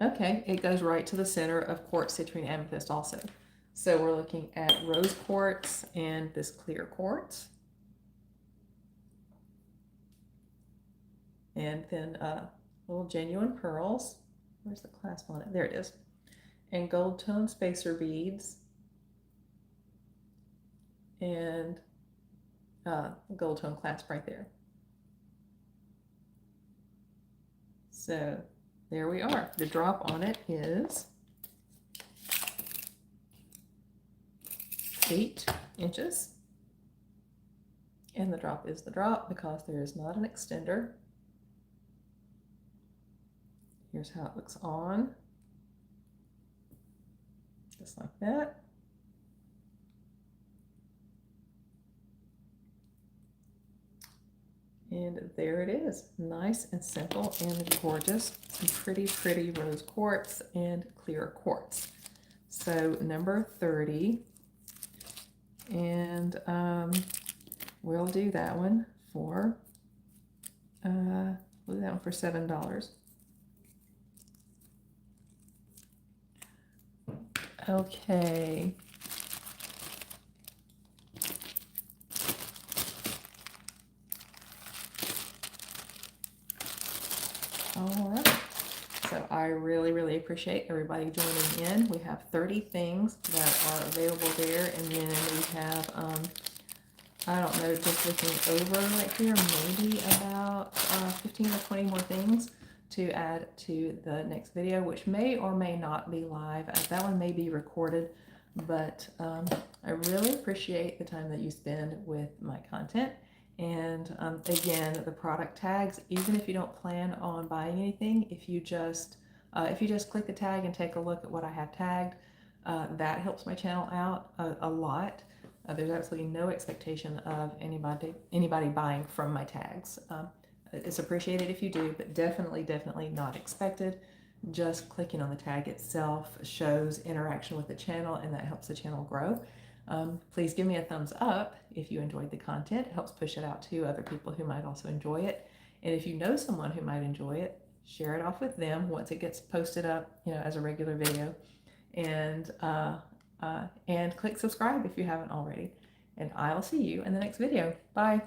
Speaker 1: Okay, it goes right to the center of quartz citrine amethyst also. So we're looking at rose quartz and this clear quartz. And then little genuine pearls. Where's the clasp on it? There it is. And gold tone spacer beads. And gold tone clasp right there. So there we are. The drop on it is 8 inches. And the drop is the drop because there is not an extender. Here's how it looks on. Just like that. And there it is, nice and simple and gorgeous. Some pretty, pretty rose quartz and clear quartz. So number 30, and we'll do that one for $7. Okay. All right. So I really, really appreciate everybody joining in. We have 30 things that are available there, and then we have, I don't know, just looking over right here, maybe about 15 or 20 more things to add to the next video, which may or may not be live. That one may be recorded, but I really appreciate the time that you spend with my content. And again, the product tags, even if you don't plan on buying anything, if you just click the tag and take a look at what I have tagged, that helps my channel out a lot. There's absolutely no expectation of anybody buying from my tags. It's appreciated if you do, but definitely not expected. Just clicking on the tag itself shows interaction with the channel, and that helps the channel grow. Please give me a thumbs up if you enjoyed the content. It helps push it out to other people who might also enjoy it. And if you know someone who might enjoy it, share it off with them once it gets posted up, as a regular video. And click subscribe if you haven't already. And I'll see you in the next video. Bye.